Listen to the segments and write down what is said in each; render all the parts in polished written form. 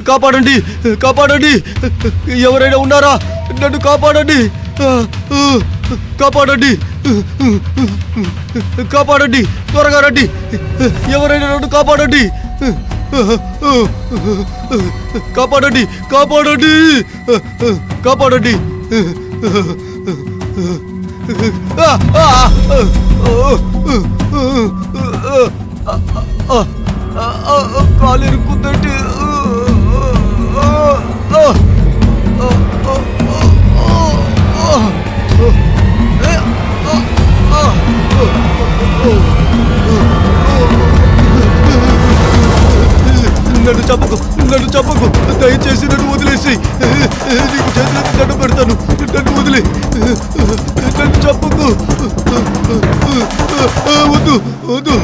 కాపాడండి, కాపాడండి, ఎవరైనా ఉన్నారా? నన్ను కాపాడండి, కాపాడండి, కాపాడండి, త్వరగా రండి, ఎవరైనా నన్ను కాపాడండి, కాపాడండి, కాపాడండి, కాపాడండి. కాలిరుకుందండి. నన్ను చంపకు, నన్ను చంపకు, దయచేసి నన్ను వదిలేసి, నీకు చేతులకు దండం పెడతాను, నన్ను వదిలే, నన్ను చంపకు, వద్దు వద్దు,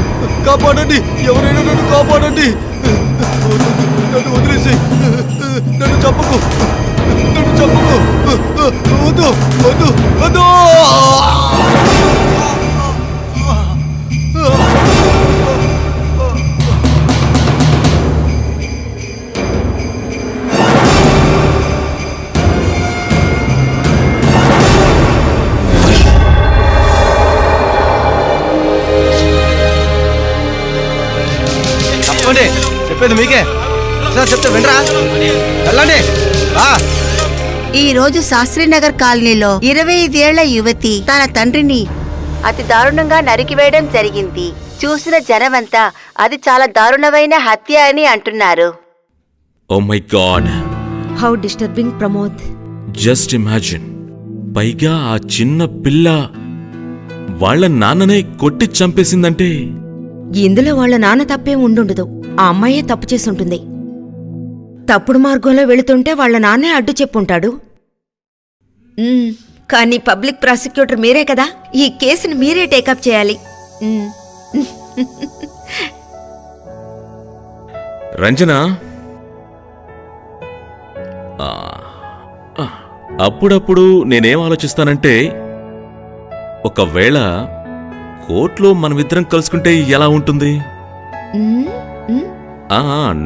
కాపాడండి, ఎవరైనా నన్ను కాపాడండి, నన్ను వదిలేసి, నన్ను చంపకు, నన్ను చంపకు, వద్దు వద్దు వద్దు. చెప్పేది మీకే, సార్ చెప్తే వినరా? వెళ్ళండి. ఈ రోజు శాస్త్రీనగర్ కాలనీలో 25 ఏళ్ల యువతి తన తండ్రిని అతి దారుణంగా నరికివేయడం జరిగింది. చూసిన జనమంతా అది చాలా దారుణమైన హత్య అని అంటున్నారు. Oh my god, how disturbing Pramod. Just imagine, పైగా ఆ చిన్న పిల్ల వాళ్ళ నాన్ననే కొట్టి చంపేసిందంటే ఇందులో వాళ్ళ నాన్న తప్పేం ఉండుండదు, ఆ అమ్మాయే తప్పు చేసుంటుంది. తప్పుడు మార్గంలో వెళుతుంటే వాళ్ళ నాన్నే అడ్డు చెప్పుంటాడు. కానీ పబ్లిక్ ప్రాసిక్యూటర్ మీరే కదా, ఈ కేసుని మీరే టేకప్ చేయాలి. రంజన, అప్పుడప్పుడు నేనేం ఆలోచిస్తానంటే, ఒకవేళ కోర్టులో మనమిద్దరం కలుసుకుంటే ఎలా ఉంటుంది?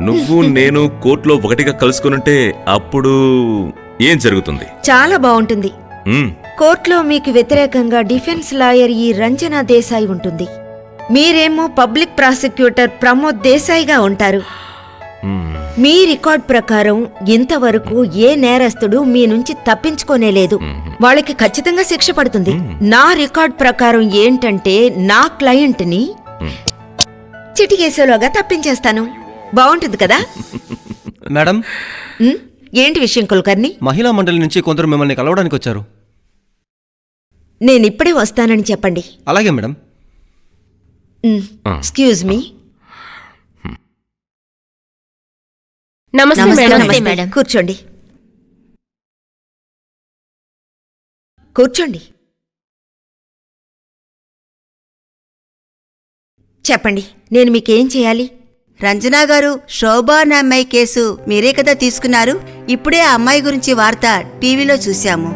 నువ్వు నేను కోర్టులో ఒకటిగా కలుసుకునుంటే అప్పుడు ఏం జరుగుతుంది? చాలా బాగుంటుంది. కోర్టులో మీకు వ్యతిరేకంగా డిఫెన్స్ లాయర్ ఈ రంజనా దేశాయి ఉంటుంది, మీరేమో పబ్లిక్ ప్రాసిక్యూటర్ ప్రమోద్ దేశాయిగా ఉంటారు. మీ రికార్డ్ ప్రకారం ఇంతవరకు ఏ నేరస్తుడు మీ నుంచి తప్పించుకోనేలేదు, వాళ్ళకి ఖచ్చితంగా శిక్ష పడుతుంది. నా రికార్డ్ ప్రకారం ఏంటంటే, నా క్లయింట్ ని చిటికేసేలోగా తప్పించేస్తాను. బాగుంటుంది కదా? మేడం, ఏంటి విషయం కుల్కర్ని? మహిళా మండలి నుంచి కొందరు మిమ్మల్ని కలవడానికి వచ్చారు. నేనిప్పుడే వస్తానని చెప్పండి. అలాగే మేడం. Excuse me. నమస్తే మేడం. కూర్చోండి, కూర్చోండి. చెప్పండి, నేను మీకేం చేయాలి? రంజనా గారు, శోభా అనే అమ్మాయి కేసు మీరే కదా తీసుకున్నారు. ఇప్పుడే ఆ అమ్మాయి గురించి వార్త టీవీలో చూశాము.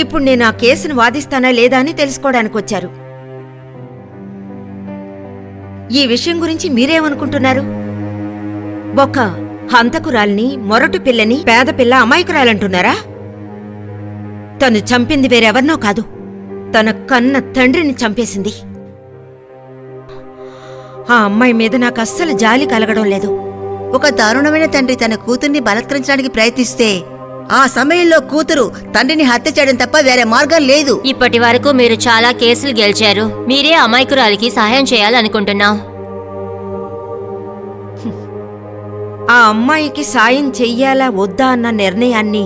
ఇప్పుడు నేను ఆ కేసును వాదిస్తానా లేదా అని తెలుసుకోవడానికి వచ్చారు. ఈ విషయం గురించి మీరేమనుకుంటున్నారు? ఒక హంతకురాల్ని, మొరటు పిల్లని పేద పిల్ల అమాయకురాలంటున్నారా? తను చంపింది వేరెవరినో కాదు, తన కన్న తండ్రిని చంపేసింది. ఆ అమ్మాయి మీద నాకు అస్సలు జాలి కలగడం లేదు. ఒక దారుణమైన తండ్రి తన కూతుర్ని బలత్కరించడానికి ప్రయత్నిస్తే ఆ సమయంలో కూతురు తండ్రిని హత్య చేయడం తప్ప వేరే మార్గం లేదు. ఇప్పటి వరకు మీరు చాలా కేసులు గెలిచారు, మీరే అమాయకురాలికి సహాయం చేయాలనుకుంటున్నాం. ఆ అమ్మాయికి సాయం చెయ్యాలా వద్దా అన్న నిర్ణయాన్ని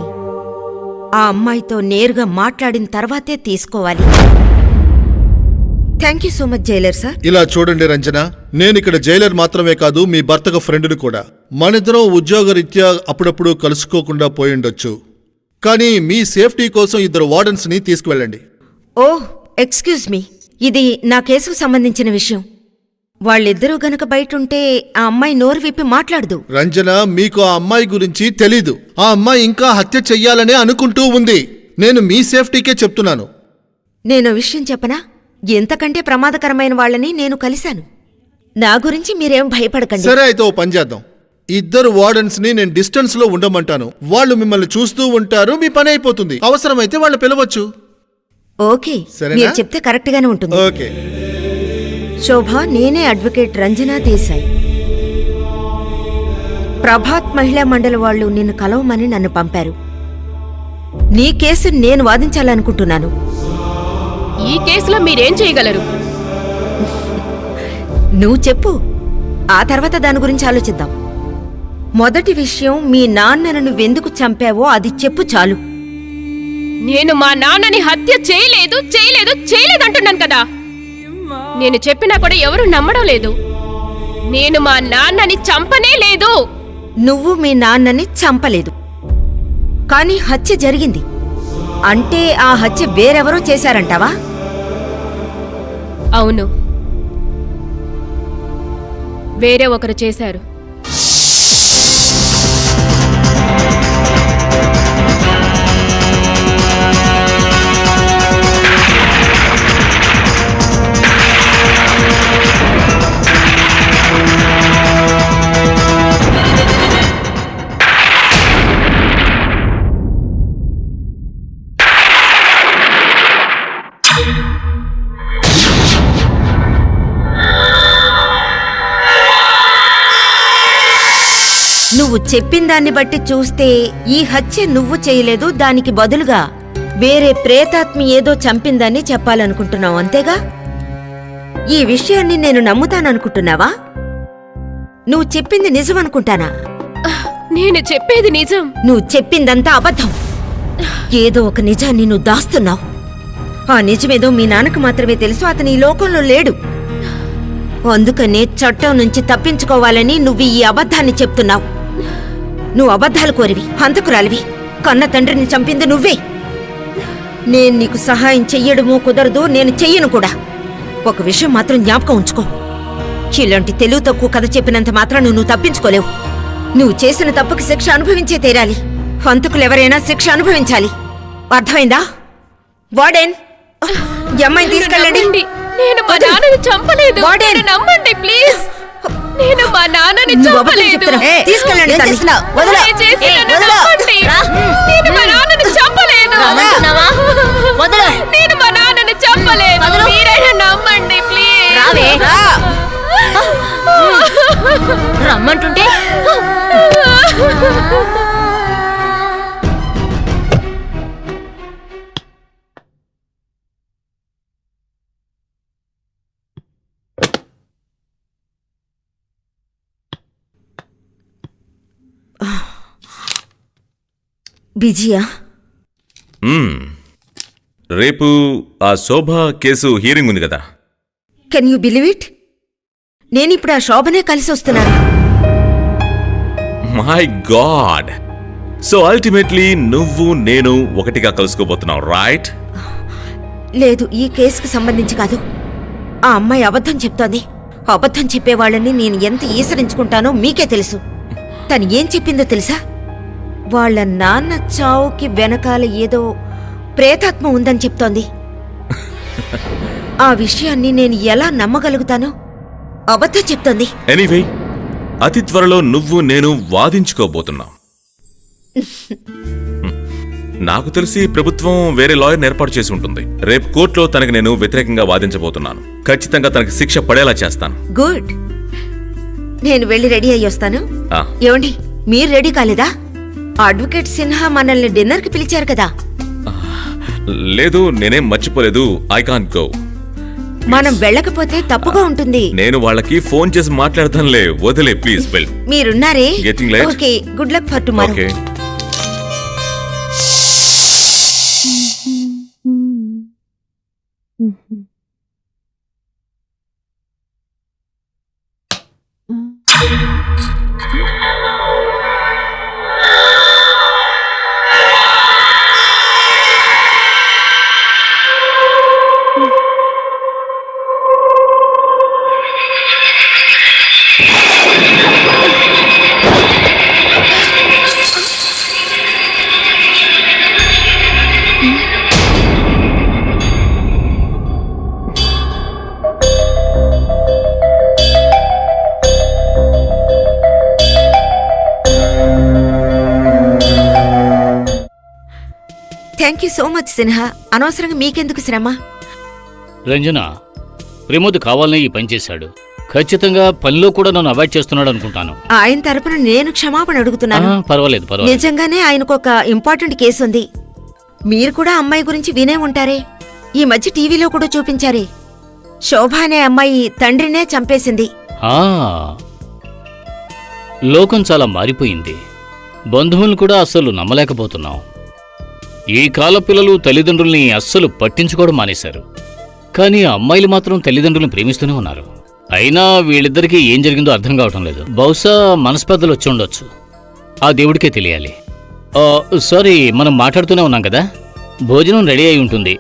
ఆ అమ్మాయితో నేరుగా మాట్లాడిన తర్వాతే తీసుకోవాలి. Thank you so much Jailer sir. ఇలా చూడండి రంజన, నేనిక్కడ జైలర్ మాత్రమే కాదు, మీ భర్తకు ఫ్రెండ్ని కూడా. మనిద్దరం ఉద్యోగరీత్యా అప్పుడప్పుడు కలుసుకోకుండా పోయిండొచ్చు, కానీ మీ సేఫ్టీ కోసం 2 వార్డెన్స్ ని తీసుకువెళ్ళండి. ఓహ్, ఎక్స్క్యూజ్ మీ, ఇది నా కేసుకు సంబంధించిన విషయం. వాళ్ళిద్దరూ గనక బయటుంటే ఆ అమ్మాయి నోరు విప్పి మాట్లాడదు. రంజన, మీకు ఆ అమ్మాయి గురించి తెలీదు. ఆ అమ్మాయి ఇంకా హత్య చెయ్యాలనే అనుకుంటూ ఉంది. నేను మీ సేఫ్టీకే చెప్తున్నాను. నేను విషయం చెప్పనా? ఎంతకంటే ప్రమాదకరమైన వాళ్ళని నేను కలిశాను. నా గురించి మీరేం భయపడకండి. సరే, అయితే ఓ పని చేద్దాం. ఇద్దరు వార్డెన్స్ ని నేను డిస్టెన్స్ లో ఉండమంటాను. వాళ్ళు మిమ్మల్ని చూస్తూ ఉంటారు, మీ పని అయిపోతుంది. అవసరమైతే వాళ్ళు పిలవచ్చు. ఓకే, సరేనా? మీరు చెప్తే కరెక్ట్ గానే ఉంటుంది. ఓకే. శోభ, నేనే అడ్వకేట్ రంజనా దేశాయ్. ప్రభాత్ మహిళా మండలి వాళ్ళు నిన్ను కలవమని నన్ను పంపారు. నీ కేసు నేను వాదించాలనుకుంటున్నాను. ఈ కేసులో మీరేం చేయగలరు? నువ్వు చెప్పు, ఆ తర్వాత దాని గురించి ఆలోచిద్దాం. మొదటి విషయం, మీ నాన్నను నువ్వెందుకు చంపావో అది చెప్పు చాలు. నేను మా నాన్నని హత్య చేయలేదంటున్నాను కదా. నేను చెప్పినా కూడా ఎవరు నమ్మడం లేదు. నేను మా నాన్నని చంపనే లేదు. నువ్వు మీ నాన్నని చంపలేదు, కానీ హత్య జరిగింది. అంటే ఆ హత్య వేరెవరో చేశారంటావా? అవును, వేరే ఒకరు చేశారు. నువ్వు చెప్పిన దాన్ని బట్టి చూస్తే ఈ హత్య నువ్వు చేయలేదు, దానికి బదులుగా వేరే ప్రేతాత్మి ఏదో చంపిందని చెప్పాలనుకుంటున్నావు, అంతేగా? ఈ విషయాన్ని నేను నమ్ముతాననుకుంటున్నావా? నువ్వు చెప్పింది నిజం అనుకుంటానా? నేను చెప్పేది నిజం. నువ్వు చెప్పిందంతా అబద్ధం. ఏదో ఒక నిజాన్ని నువ్వు దాస్తున్నావు. ఆ నిజమేదో మీ నాన్నకు మాత్రమే తెలుసు, అతను ఈ లోకంలో లేడు. అందుకనే చట్టం నుంచి తప్పించుకోవాలని నువ్వు ఈ అబద్ధాన్ని చెప్తున్నావు. నువ్వు అబద్ధాలు కోరివి, హంతకురాలివి. కన్న తండ్రిని చంపింది నువ్వే. నేను నీకు సహాయం చెయ్యడమో కుదరదు, నేను చెయ్యను కూడా. ఒక విషయం మాత్రం జ్ఞాపకం ఉంచుకో, ఇలాంటి తెలివి తక్కువ కథ చెప్పినంత మాత్రం నువ్వు తప్పించుకోలేవు. నువ్వు చేసిన తప్పుకి శిక్ష అనుభవించే తీరాలి. హంతకులెవరైనా శిక్ష అనుభవించాలి. అర్థమైందా? వార్డెన్, ఈ అమ్మాయిని తీసుకెళ్ళండి. నేను మా నాన్నని చంపలేదు. నమ్మండి ప్లీజ్. నేను మా నాన్నని చంపలేదు. తీసుకెళ్ళండి. నేను మా నాన్నని చంపలేదు. నేను మా నాన్నని చంపలేదు. మీరైనా నమ్మండి ప్లీజ్. రమ్మంటుంటే బిజియా? రేపు ఆ శోభ కేసు హియరింగ్ ఉంది కదా. Can you believe it? నేనిప్పుడు ఆ శోభనే కలిసి వస్తున్నాను. My God! సో అల్టిమేట్లీ నువ్వు నేను ఒకటిగా కలుసుకోబోతున్నావు, రైట్? లేదు, ఈ కేసుకు సంబంధించి కాదు. ఆ అమ్మాయి అబద్ధం చెప్తోంది. అబద్ధం చెప్పేవాళ్ళని నేను ఎంత ఈసరించుకుంటానో మీకే తెలుసు. తను ఏం చెప్పిందో తెలుసా? వాళ్ళ నాన్న చావుకి వెనకాల ఏదో ప్రేతాత్మ ఉందని చెప్తోంది. ఆ విషయాన్ని నేను ఎలా నమ్మగలుగుతాను? అబద్ధం చెప్తోంది. ఎనీవే, అతి త్వరలో నువ్వు నేను వాదించుకోబోతున్నాం. నాకు తెలిసి ప్రభుత్వం వేరే లాయర్ని ఏర్పాటు చేసి ఉంటుంది. రేపు కోర్టులో తనకి నేను వ్యతిరేకంగా వాదించబోతున్నాను. ఖచ్చితంగా తనకి శిక్ష పడేలా చేస్తాను. గుడ్. నేను వెళ్ళి రెడీ అయ్యి వస్తాను. ఆ. ఏమండి, మీరు రెడీ కాలేదా? అడ్వకేట్ సిన్హా మనల్ని డిన్నర్కి పిలిచారు కదా. లేదు, నేనేం మర్చిపోలేదు. I can't go. మనం వెళ్ళకపోతే తప్పుగా ఉంటుంది. నేను వాళ్ళకి ఫోన్ చేసి మాట్లాడతానులే. వదిలే ప్లీజ్. వెల్, మీరున్నారే. Getting late? Okay, good luck for tomorrow. Okay. Thank you so much Sinha. అనవసరంగా మీకెందుకు శ్రమ? రంజన, ప్రమోద్ కావాలనే ఈ పని చేశాడు. ఖచ్చితంగా పనిలో కూడా నన్ను అవాయిడ్ చేస్తున్నాడు అనుకుంటాను. ఆయన తరపున నేను క్షమాపణ అడుగుతున్నాను. పర్వాలేదు పర్వాలేదు. నిజంగానే ఆయనకు ఒక ఇంపార్టెంట్ కేసు ఉంది. మీరు కూడా అమ్మాయి గురించి వినే ఉంటారే. ఈ మధ్య టీవీలో కూడా చూపించారే. శోభ అనే అమ్మాయి తండ్రినే చంపేసింది. ఆ, లోకం చాలా మారిపోయింది. బంధువులను కూడా అస్సలు నమ్మలేకపోతున్నాం. ఈ కాల పిల్లలు తల్లిదండ్రుల్ని అస్సలు పట్టించుకోవడం మానేశారు. కానీ అమ్మాయిలు మాత్రం తల్లిదండ్రులను ప్రేమిస్తూనే ఉన్నారు. అయినా వీళ్ళిద్దరికీ ఏం జరిగిందో అర్థం కావటం లేదు. బహుశా మనస్పర్ధలు వచ్చి ఉండొచ్చు. ఆ దేవుడికే తెలియాలి. సారీ, మనం మాట్లాడుతూనే ఉన్నాం కదా. భోజనం రెడీ అయి ఉంటుంది,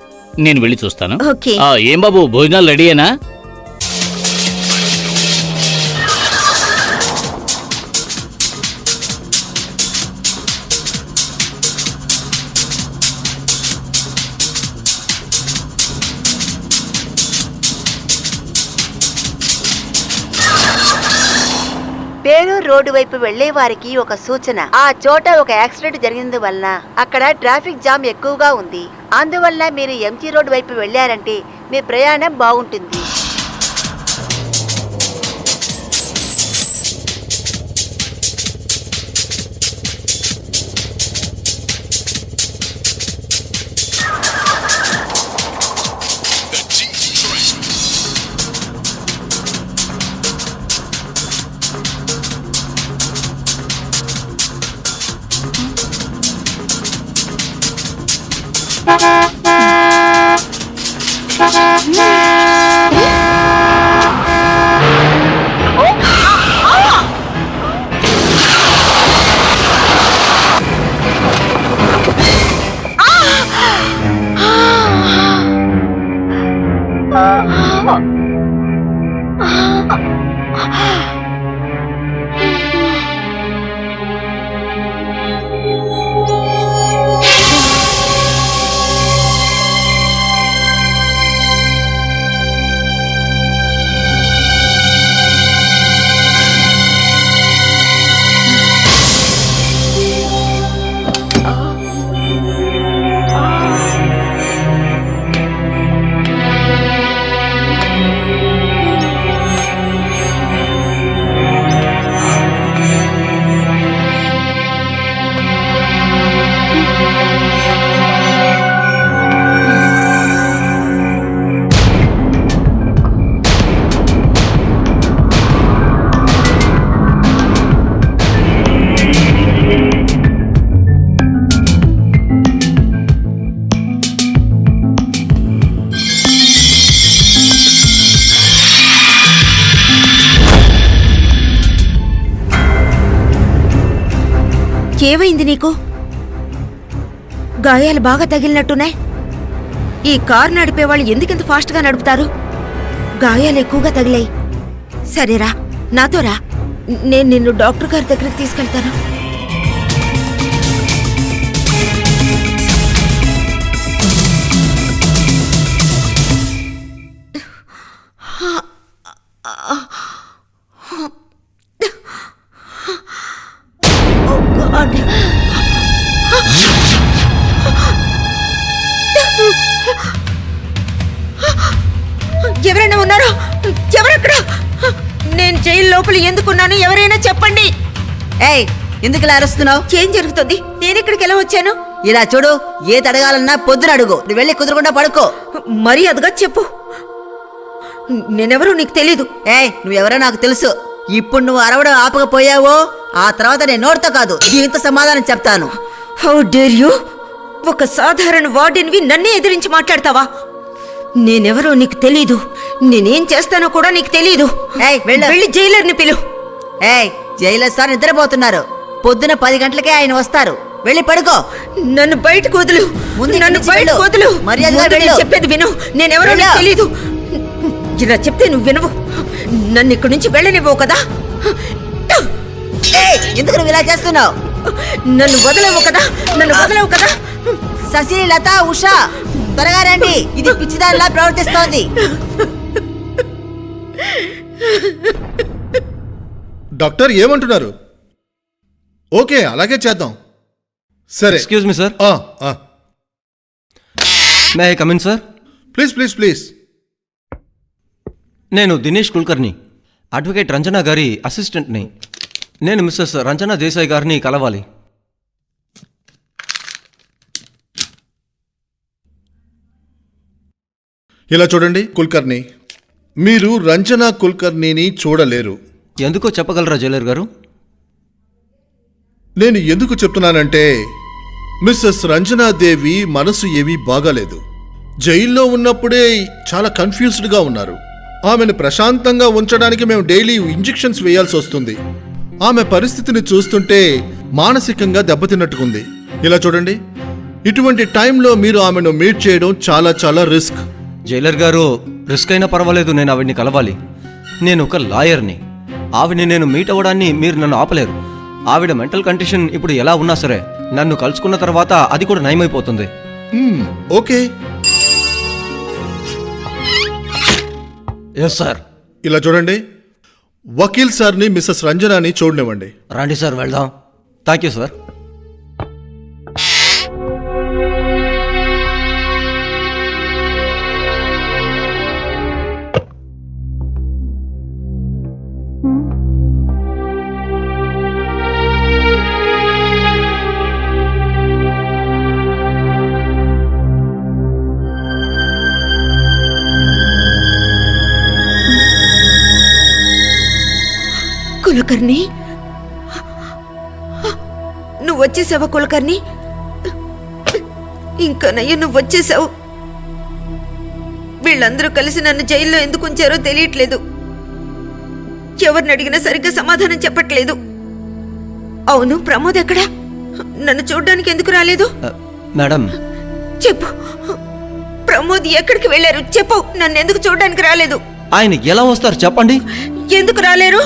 నేను వెళ్ళి చూస్తాను. ఓకే. ఏం బాబు, భోజనాలు రెడీయేనా? పేరూరు రోడ్డు వైపు వెళ్లే వారికి ఒక సూచన. ఆ చోట ఒక యాక్సిడెంట్ జరిగినందు వలన అక్కడ ట్రాఫిక్ జామ్ ఎక్కువగా ఉంది. అందువల్ల మీరు ఎంజీ రోడ్డు వైపు వెళ్లారంటే మీ ప్రయాణం బాగుంటుంది. ఏమైంది నీకు? గాయాలు బాగా తగిలినట్టున్నాయి. ఈ కారు నడిపేవాళ్ళు ఎందుకింత ఫాస్ట్గా నడుపుతారు? గాయాలు ఎక్కువగా తగిలాయి. సరేరా, నాతో రా, నేను నిన్ను డాక్టర్ గారి దగ్గరికి తీసుకెళ్తాను. ఎవరైనా ఉన్నారా? ఎవరక్కడ? నేను జైలు లోపల ఎందుకున్నాను? ఎవరైనా చెప్పండి. ఏయ్, ఎందుకు ఇలా అరుస్తున్నావు? ఏం జరుగుతుంది? నేను ఇక్కడికి ఎలా వచ్చాను? ఇలా చూడు, ఏది అడగాలన్నా పొద్దున అడుగు. నువ్వు వెళ్ళి కుదురకుండా పడుకో. మర్యాదగా చెప్పు. నేనెవరో నీకు తెలీదు. ఏయ్, నువ్వెవరో నాకు తెలుసు. ఇప్పుడు నువ్వు అరవడం ఆపకపోయావో ఆ తర్వాత నేను నోటితో కాదు దీంతో సమాధానం చెప్తాను. How dare you! ఒక సాధారణ వార్డెన్వి నన్నే ఎదిరించి మాట్లాడతావా? నేనెవరో నీకు తెలీదు. నేనేం చేస్తానో కూడా నీకు తెలీదు. వెళ్ళి జైలర్ని పిలు. ఏయ్, జైలర్ సార్ నిద్రపోతున్నారు. పొద్దున 10 గంటలకే ఆయన వస్తారు. వెళ్ళి పడుకో. నన్ను బయటకు వదులు. నన్ను బయటకు వదులు. చెప్పేది విను. నేనెవరో నీకు తెలీదు. ఇలా చెప్తే నువ్వు వినవు. నన్ను ఇక్కడి నుంచి వెళ్ళనివ్వవు కదా? ఎందుకు నువ్వు ఇలా చేస్తున్నావు? నన్ను వదలవు కదా? నన్ను వదలవు కదా? శశి, లత, ఉషా, త్వరగా రండి. ఇది పిచ్చిదానిలా ప్రవర్తిస్తోంది. డాక్టర్ ఏమంటున్నారు? ఓకే, అలాగే చేద్దాం. సరే. Excuse me sir. May I come in sir? Please please please. నేను దినేష్ కుల్కర్ని, అడ్వకేట్ రంజనా గారి అసిస్టెంట్ని. నేను మిస్సెస్ రంజనా దేశాయ్ గారిని కలవాలి. ఇలా చూడండి కుల్కర్ని, మీరు రంజనా కుల్కర్నీని చూడలేరు. ఎందుకో చెప్పగలరా జైలర్ గారు? నేను ఎందుకు చెప్తున్నానంటే మిస్సెస్ రంజనాదేవి మనసు ఏమీ బాగాలేదు. జైల్లో ఉన్నప్పుడే చాలా కన్ఫ్యూజ్డ్గా ఉన్నారు. ఆమెను ప్రశాంతంగా ఉంచడానికి మేము డైలీ ఇంజెక్షన్స్ వేయాల్సి వస్తుంది. ఆమె పరిస్థితిని చూస్తుంటే మానసికంగా దెబ్బతిన్నట్టుకుంది. ఇలా చూడండి, ఇటువంటి టైంలో మీరు ఆమెను మీట్ చేయడం చాలా చాలా రిస్క్. జైలర్ గారు, రిస్క్ అయినా పర్వాలేదు, నేను ఆవిడ్ని కలవాలి. నేను ఒక లాయర్ని. ఆవిడ్ని నేను మీట్ అవ్వడాన్ని మీరు నన్ను ఆపలేరు. ఆవిడ మెంటల్ కండిషన్ ఇప్పుడు ఎలా ఉన్నా సరే నన్ను కలుసుకున్న తర్వాత అది కూడా నయమైపోతుంది. ఓకే. Yes sir. ఇలా చూడండి, వకీల్ సార్ని మిస్సెస్ రంజనాని చూడనివ్వండి. రండి సార్, వెళ్దాం. Thank you sir. కులకర్ణి, నువ్వు వచ్చేసావా కులకర్ణి? ఇంకా నయ్య, నువ్వు వచ్చేసావు. వీళ్ళందరూ కలిసి నన్ను జైల్లో ఎందుకు ఉంచారో తెలియట్లేదు. ఎవరిని అడిగినా సరిగ్గా సమాధానం చెప్పట్లేదు. అవును, ప్రమోద్ ఎక్కడా? నన్ను చూడ్డానికి ఎందుకు రాలేదు? మేడం, చెప్పు, ప్రమోద్ ఎక్కడికి వెళ్ళారు? చెప్పు, నన్ను ఎందుకు చూడ్డానికి రాలేదు? ఆయన ఎలా వస్తారు చెప్పండి. ఎందుకు రాలేరు?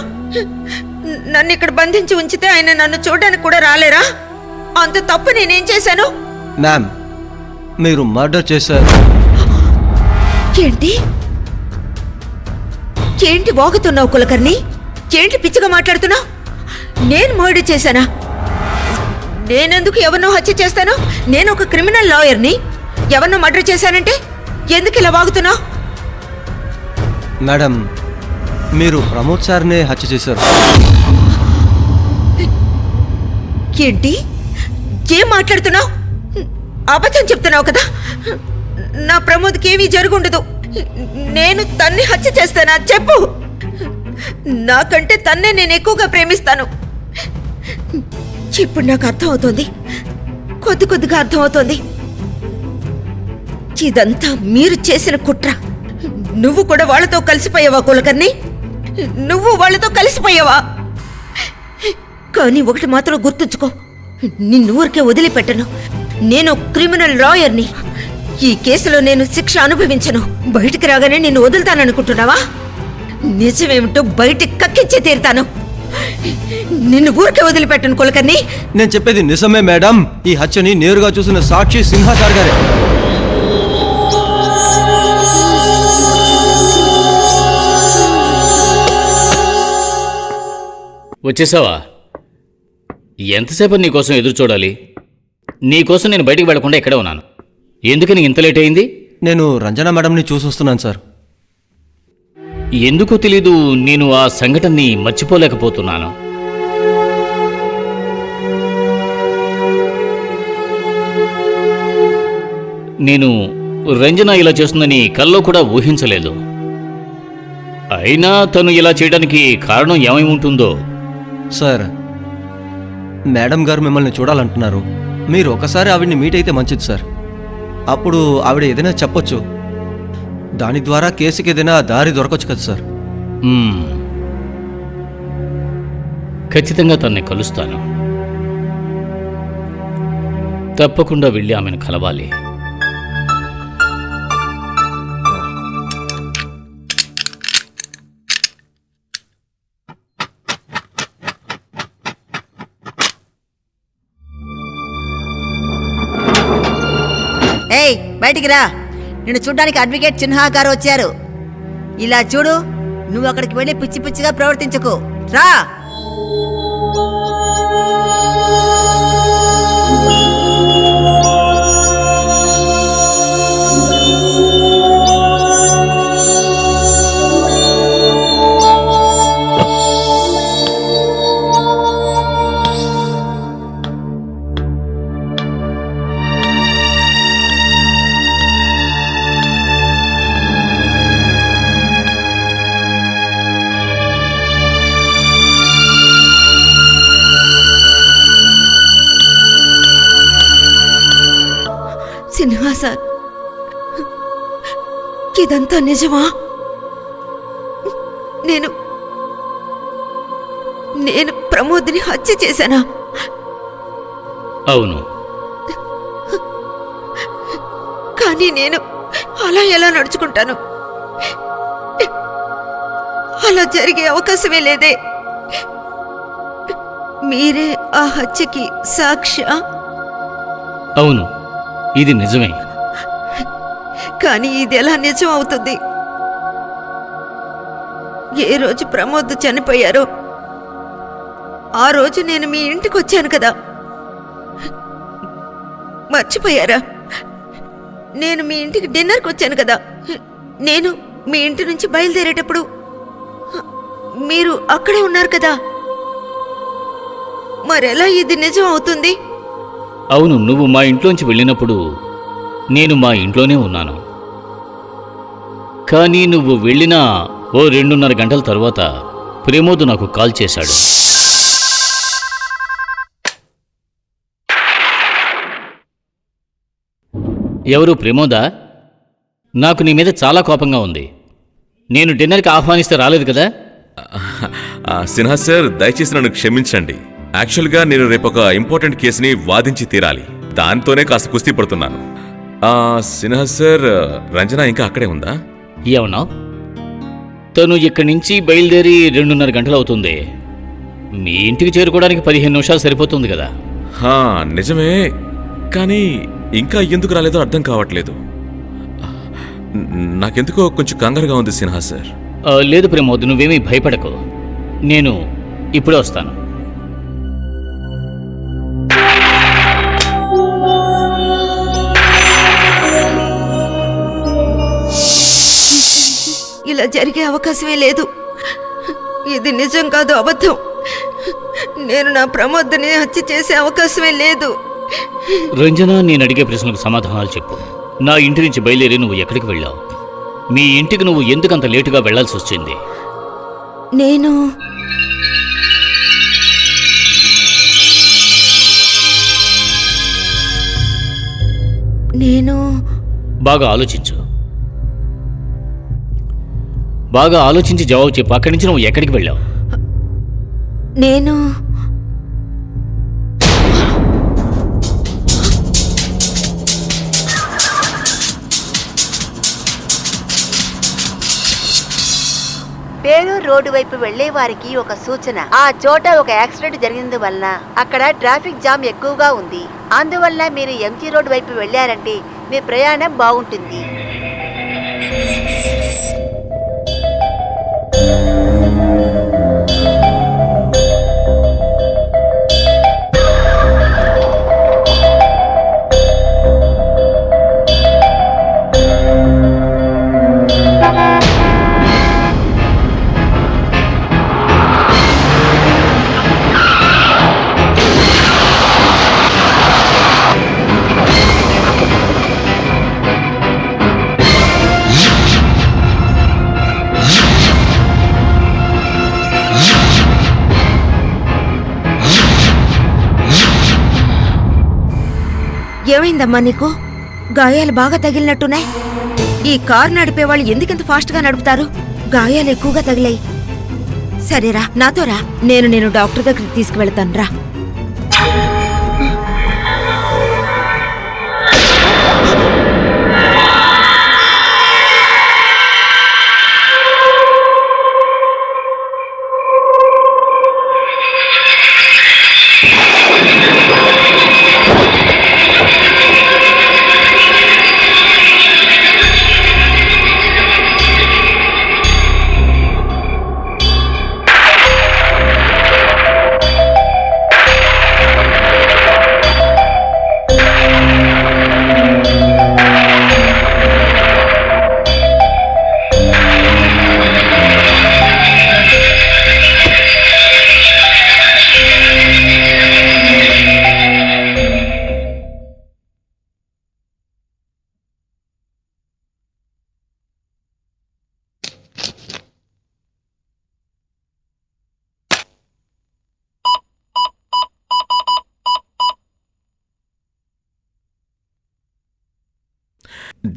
నన్ను ఇక్కడ బంధించి ఉంచితే ఆయన నన్ను చూడడానికి కూడా రాలేరా? అంత తప్పు నేనేం చేశాను? మ్యామ్, మీరు మర్డర్ చేశారు. ఏంటి ఏంటి వాగుతున్నావు కులకర్ణి? ఏంటి పిచ్చిగా మాట్లాడుతున్నావు? నేను మర్డర్ చేశానా? నేనెందుకు ఎవరినో హత్య చేస్తాను? నేను ఒక క్రిమినల్ లాయర్ని. ఎవరినో మర్డర్ చేశానంటే ఎందుకు ఇలా వాగుతున్నావు? మేడం, మీరు ప్రమోద్ సార్నే హత్య చేశారు. ఏంటి? ఏం మాట్లాడుతున్నావు? అబద్ధం చెప్తున్నావు కదా? నా ప్రమోద్కి ఏమీ జరుగుండదు. నేను తన్ని హత్య చేస్తానా? చెప్పు. నాకంటే తన్నే నేను ఎక్కువగా ప్రేమిస్తాను. ఇప్పుడు నాకు అర్థం అవుతోంది, కొద్ది కొద్దిగా అర్థం అవుతోంది. ఇదంతా మీరు చేసిన కుట్ర. నువ్వు కూడా వాళ్ళతో కలిసిపోయావా కులకర్ణి? నువ్వు వాళ్ళతో కలిసిపోయావా? కానీ ఒకటి మాత్రం గుర్తుంచుకో, నిన్ను ఊరికే వదిలిపెట్టను. నేను క్రిమినల్ లాయర్ని. ఈ కేసులో నేను శిక్ష అనుభవించను. బయటికి రాగానే నిన్ను వదులుతాననుకుంటున్నావా? నిజమేమిటో బయటికి కక్కించే తీరుతాను. నిన్ను ఊరికే వదిలిపెట్టను కులకర్ణి. నేను చెప్పేది నిజమే మేడం. ఈ హత్యని నేరుగా చూసిన సాక్షి సిన్హా సార్ గారే. వచ్చేసావా? ఎంతసేపు నీకోసం ఎదురు చూడాలి? నీకోసం నేను బయటికి వెళ్లకుండా ఇక్కడే ఉన్నాను. ఎందుకని ఇంత లేట్ అయింది? నేను రంజనా మేడంని చూసొస్తున్నాను సార్. ఎందుకో తెలీదు, నేను ఆ సంఘటనని మర్చిపోలేకపోతున్నాను. నేను రంజన ఇలా చేస్తుందని కల్లో కూడా ఊహించలేదు. అయినా తను ఇలా చేయడానికి కారణం ఏమై ఉంటుందో. సార్, మేడం గారు మిమ్మల్ని చూడాలంటున్నారు. మీరు ఒకసారి ఆవిడ్ని మీట్ అయితే మంచిది సార్. అప్పుడు ఆవిడ ఏదైనా చెప్పొచ్చు. దాని ద్వారా కేసుకి ఏదైనా దారి దొరకచ్చు కదా సార్. ఖచ్చితంగా తన్ని కలుస్తాను. తప్పకుండా వెళ్ళి ఆమెను కలవాలి. ఏయ్, బయటికి రా. నిన్ను చూడ్డానికి అడ్వకేట్ సిన్హా గారు వచ్చారు. ఇలా చూడు, నువ్వు అక్కడికి వెళ్ళి పిచ్చి పిచ్చిగా ప్రవర్తించకు. రా. ఇదంతా నిజమా? నేను నేను ప్రమోద్ని హత్య చేశానా? అవును. కానీ నేను అలా ఎలా నడుచుకుంటాను? అలా జరిగే అవకాశమే లేదే. మీరే ఆ హత్యకి సాక్ష్య? అవును, ఇది నిజమే. కానీ ఇది ఎలా నిజం అవుతుంది? ఏ రోజు ప్రమోద్ చనిపోయారో ఆ రోజు నేను మీ ఇంటికి వచ్చాను కదా, మర్చిపోయారా? నేను మీ ఇంటికి డిన్నర్కి వచ్చాను కదా. నేను మీ ఇంటి నుంచి బయలుదేరేటప్పుడు మీరు అక్కడే ఉన్నారు కదా. మరెలా ఇది నిజం అవుతుంది? అవును, నువ్వు మా ఇంట్లోంచి వెళ్ళినప్పుడు నేను మా ఇంట్లోనే ఉన్నాను. కానీ నువ్వు వెళ్ళిన ఓ 2.5 గంటల తర్వాత ప్రమోద్ నాకు కాల్ చేశాడు. ఎవరు? ప్రమోదా? నాకు నీ మీద చాలా కోపంగా ఉంది. నేను డిన్నర్కి ఆహ్వానిస్తే రాలేదు కదా? సిన్హా సార్, దయచేసి నన్ను క్షమించండి. యాక్చువల్గా నేను రేపు ఒక ఇంపార్టెంట్ కేసుని వాదించి తీరాలి. దాంతోనే కాస్త కుస్తీ పడుతున్నాను. సిన్హా సార్, రంజన ఇంకా అక్కడే ఉందా? ఏమన్నావు? తను ఇక్కడి నుంచి బయలుదేరి 2.5 గంటలు అవుతుంది. మీ ఇంటికి చేరుకోవడానికి 15 నిమిషాలు సరిపోతుంది కదా? నిజమే, కానీ ఇంకా ఎందుకు రాలేదో అర్థం కావట్లేదు. నాకెందుకో కొంచెం కంగారుగా ఉంది సిన్హా సార్. లేదు ప్రమోద్, నువ్వేమీ భయపడకు. నేను ఇప్పుడే వస్తాను. ఇలా జరిగే అవకాశమే లేదు. ఇది నిజం కాదు, అబద్ధం. నేను నా ప్రమోద్ని హత్య చేసే అవకాశమే లేదు. రంజన, నేను అడిగే ప్రశ్నలకు సమాధానాలు చెప్పు. నా ఇంటి నుంచి బయలుదేరి నువ్వు ఎక్కడికి వెళ్ళావు? మీ ఇంటికి నువ్వు ఎందుకంత లేటుగా వెళ్లాల్సి వచ్చింది? నేను బాగా ఆలోచించి జవాబు చెప్పు. అక్కడి నుంచి నువ్వు ఎక్కడికి వెళ్ళావు? నేను పేరూరు రోడ్డు వైపు వెళ్లే వారికి ఒక సూచన. ఆ చోట ఒక యాక్సిడెంట్ జరిగినందువలన అక్కడ ట్రాఫిక్ జామ్ ఎక్కువగా ఉంది. అందువల్ల మీరు ఎంజీ రోడ్డు వైపు వెళ్లారంటే మీ ప్రయాణం బాగుంటుంది. ఏమైందమ్మా నీకు? గాయాలు బాగా తగిలినట్టున్నాయి. ఈ కారు నడిపే వాళ్ళు ఎందుకంత ఫాస్ట్ గా నడుపుతారు? గాయాలు ఎక్కువగా తగిలాయి. సరేరా, నాతో రా. నేను డాక్టర్ దగ్గరికి తీసుకువెళ్తాను రా.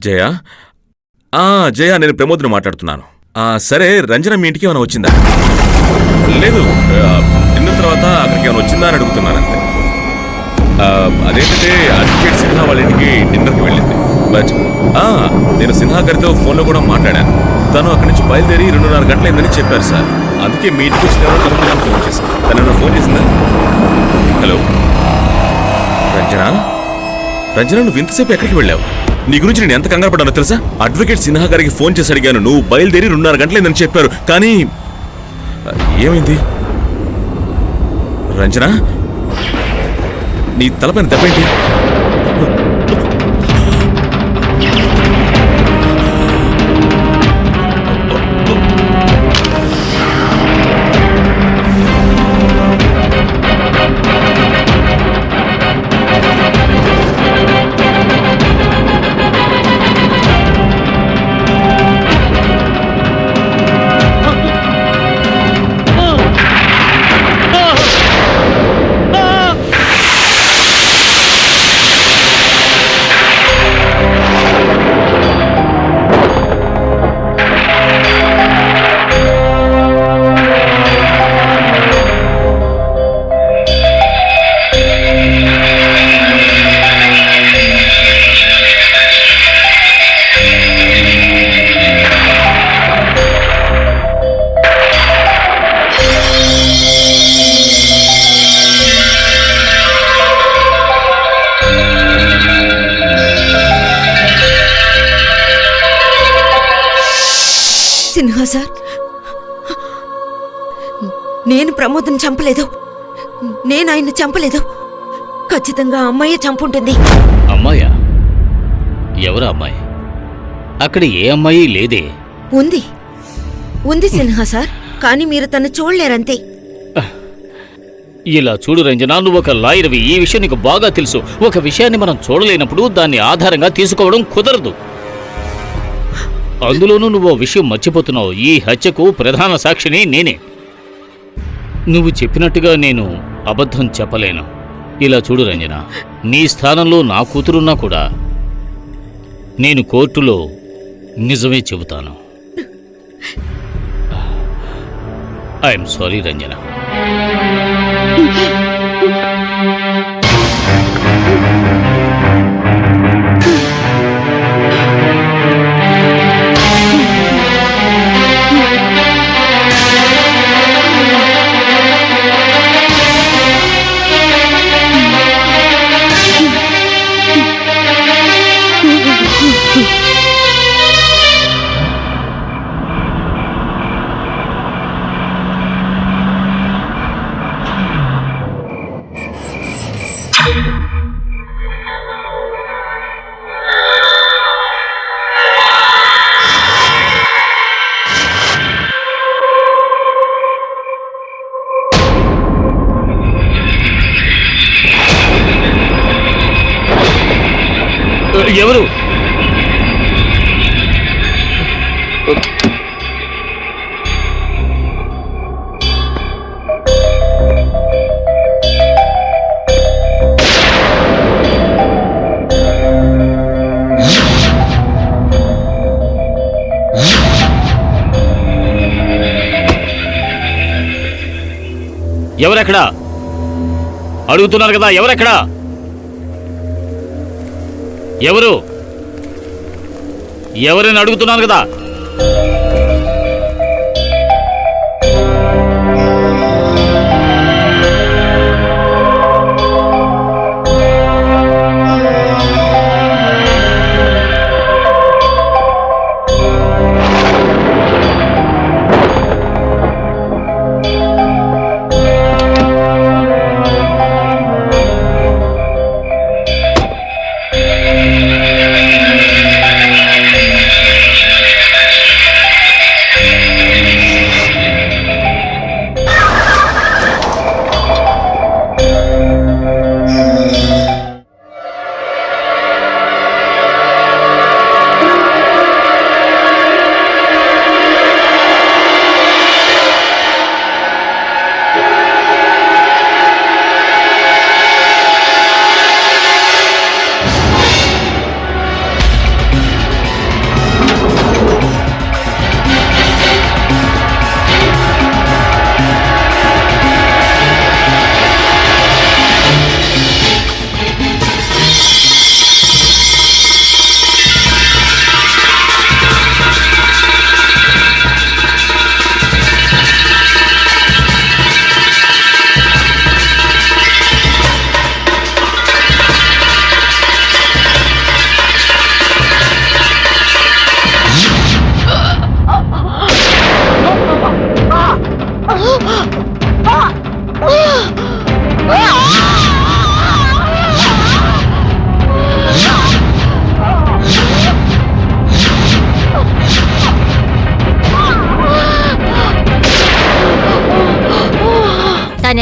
జయ, జయ, నేను ప్రమోద్ని మాట్లాడుతున్నాను. సరే, రంజన మీ ఇంటికి ఏమైనా వచ్చిందా? లేదు, డిన్నర్ తర్వాత అక్కడికి ఏమైనా వచ్చిందా అని అడుగుతున్నాను అంతే. అదేంటంటే అడ్వకేట్ సిన్హా వాళ్ళ ఇంటికి డిన్నర్కి వెళ్ళింది. బట్ నేను సిన్హా గారితో ఫోన్లో కూడా మాట్లాడాను. తను అక్కడి నుంచి బయలుదేరి 2:30 గంటలైందని చెప్పారు సార్. అందుకే మీ ఇంటికి వచ్చిన తర్వాత ఫోన్ చేశాను. తను ఫోన్ చేసిందా? హలో రంజన, నువ్వు ఇంతసేపు ఎక్కడికి వెళ్ళావు? నీ గురించి నేను ఎంత కంగారు పడ్డానో తెలుసా? అడ్వకేట్ సిన్హా గారికి ఫోన్ చేసి అడిగాను, నువ్వు బయలుదేరి 2:30 గంటలైందని చెప్పారు. కానీ ఏమైంది? రంజన, నీ తలపైన దెబ్బేంటి? సిన్హా సార్, నేను ప్రమోద్ని చంపలేదు. నేను ఆయన్ని చంపలేదు. ఖచ్చితంగా అమ్మాయి చంపుంటుంది. అమ్మాయా? ఎవరు అమ్మాయి? అక్కడ ఏ అమ్మాయి లేదే. ఉంది సిన్హా సార్, కానీ మీరు తను చూడలేరంతే. ఇలా చూడు రంజన, నువ్వు ఒక లాయర్వి. ఈ విషయం నీకు బాగా తెలుసు. ఒక విషయాన్ని మనం చూడలేనప్పుడు దాన్ని ఆధారంగా తీసుకోవడం కుదరదు. అందులోనూ నువ్వు విషయం మర్చిపోతున్నావు. ఈ హత్యకు ప్రధాన సాక్షిని నేనే. నువ్వు చెప్పినట్టుగా నేను అబద్ధం చెప్పలేను. ఇలా చూడు రంజన, నీ స్థానంలో నా కూతురున్నా కూడా నేను కోర్టులో నిజమే చెబుతాను. I'm sorry Ranjana. ఎవరు? ఎవరెక్కడా? అడుగుతున్నారు కదా, ఎవరెక్కడా? ఎవరైనా అడుగుతున్నాను కదా.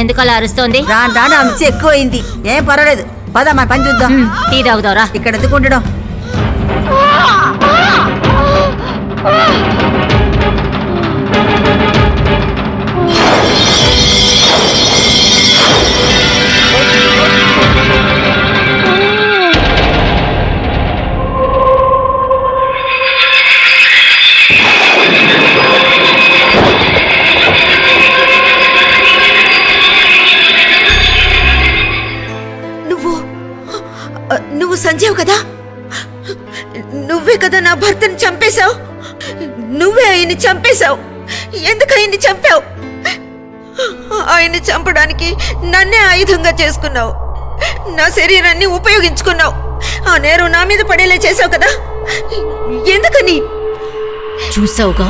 ఎందుకు అలా అరుస్తోంది? రాను రాను అంశ ఎక్కువైంది. ఏం పర్వాలేదు, పద మన పని చూద్దాం. టీ తాగుదావరా? ఇక్కడ ఎందుకు ఉండడం? నువ్వు సంజీవ్ కదా? నువ్వే కదా నా భర్తను చంపేశావు. నువ్వే ఆయన్ని చంపేశావు. ఎందుకు ఆయన్ని చంపావు? ఆయన్ని చంపడానికి నన్నే ఆయుధంగా చేసుకున్నావు. నా శరీరాన్ని ఉపయోగించుకున్నావు. ఆ నేరం నా మీద పడేలా చేశావు కదా. ఎందుకని? చూసావుగా,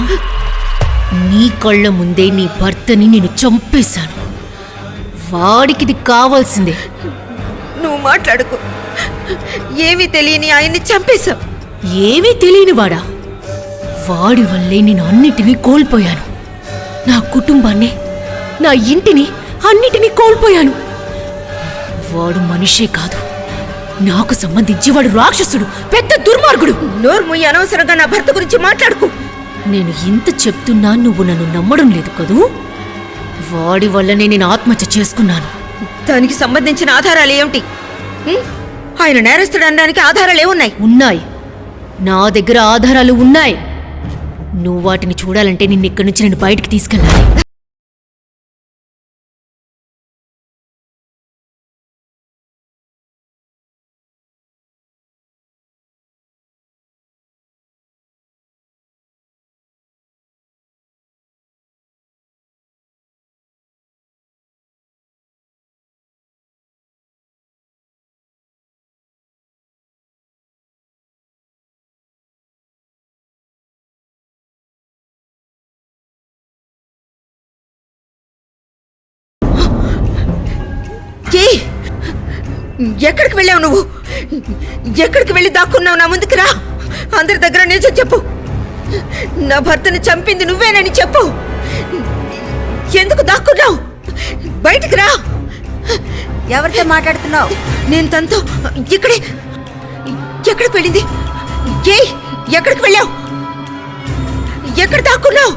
నీ కళ్ళ ముందే నీ భర్తని నేను చంపేశాను. వాడికిది కావాల్సిందే. నువ్వు మాట్లాడుకో. ఏమీ తెలియని ఆయన్ని చంపేశావు. ఏమీ తెలియని వాడా? వాడి వల్లే నేను అన్నిటినీ కోల్పోయాను. నా కుటుంబాన్ని, నా ఇంటిని, అన్నిటినీ కోల్పోయాను. వాడు మనిషే కాదు, నాకు సంబంధించి వాడు రాక్షసుడు, పెద్ద దుర్మార్గుడు. నోరు ముయ్యి, అనవసరంగా నా భర్త గురించి మాట్లాడుకో. నేను ఇంత చెప్తున్నా నువ్వు నన్ను నమ్మడం లేదు కదూ? వాడి వల్లనే నేను ఆత్మహత్య చేసుకున్నాను. దానికి సంబంధించిన ఆధారాలు ఏమిటి? ఆయన నేరస్తుడు అనడానికి ఆధారాలు ఏమున్నాయి? ఉన్నాయి, నా దగ్గర ఆధారాలు ఉన్నాయి. నువ్వు వాటిని చూడాలంటే నిన్నిక్కడి నుంచి నేను బయటికి తీసుకెళ్ళాలి. ఎక్కడికి వెళ్ళావు నువ్వు? ఎక్కడికి వెళ్ళి దాక్కున్నావు? నా ముందుకు రా. అందరి దగ్గర నిజం చెప్పు. నా భర్తను చంపింది నువ్వేనని చెప్పు. ఎందుకు దాక్కున్నావు? బయటికి రా. ఎవరితో మాట్లాడుతున్నావు? నేను తనతో ఇక్కడే. ఎక్కడికి వెళ్ళింది? ఎక్కడికి వెళ్ళావు? ఎక్కడ దాక్కున్నావు?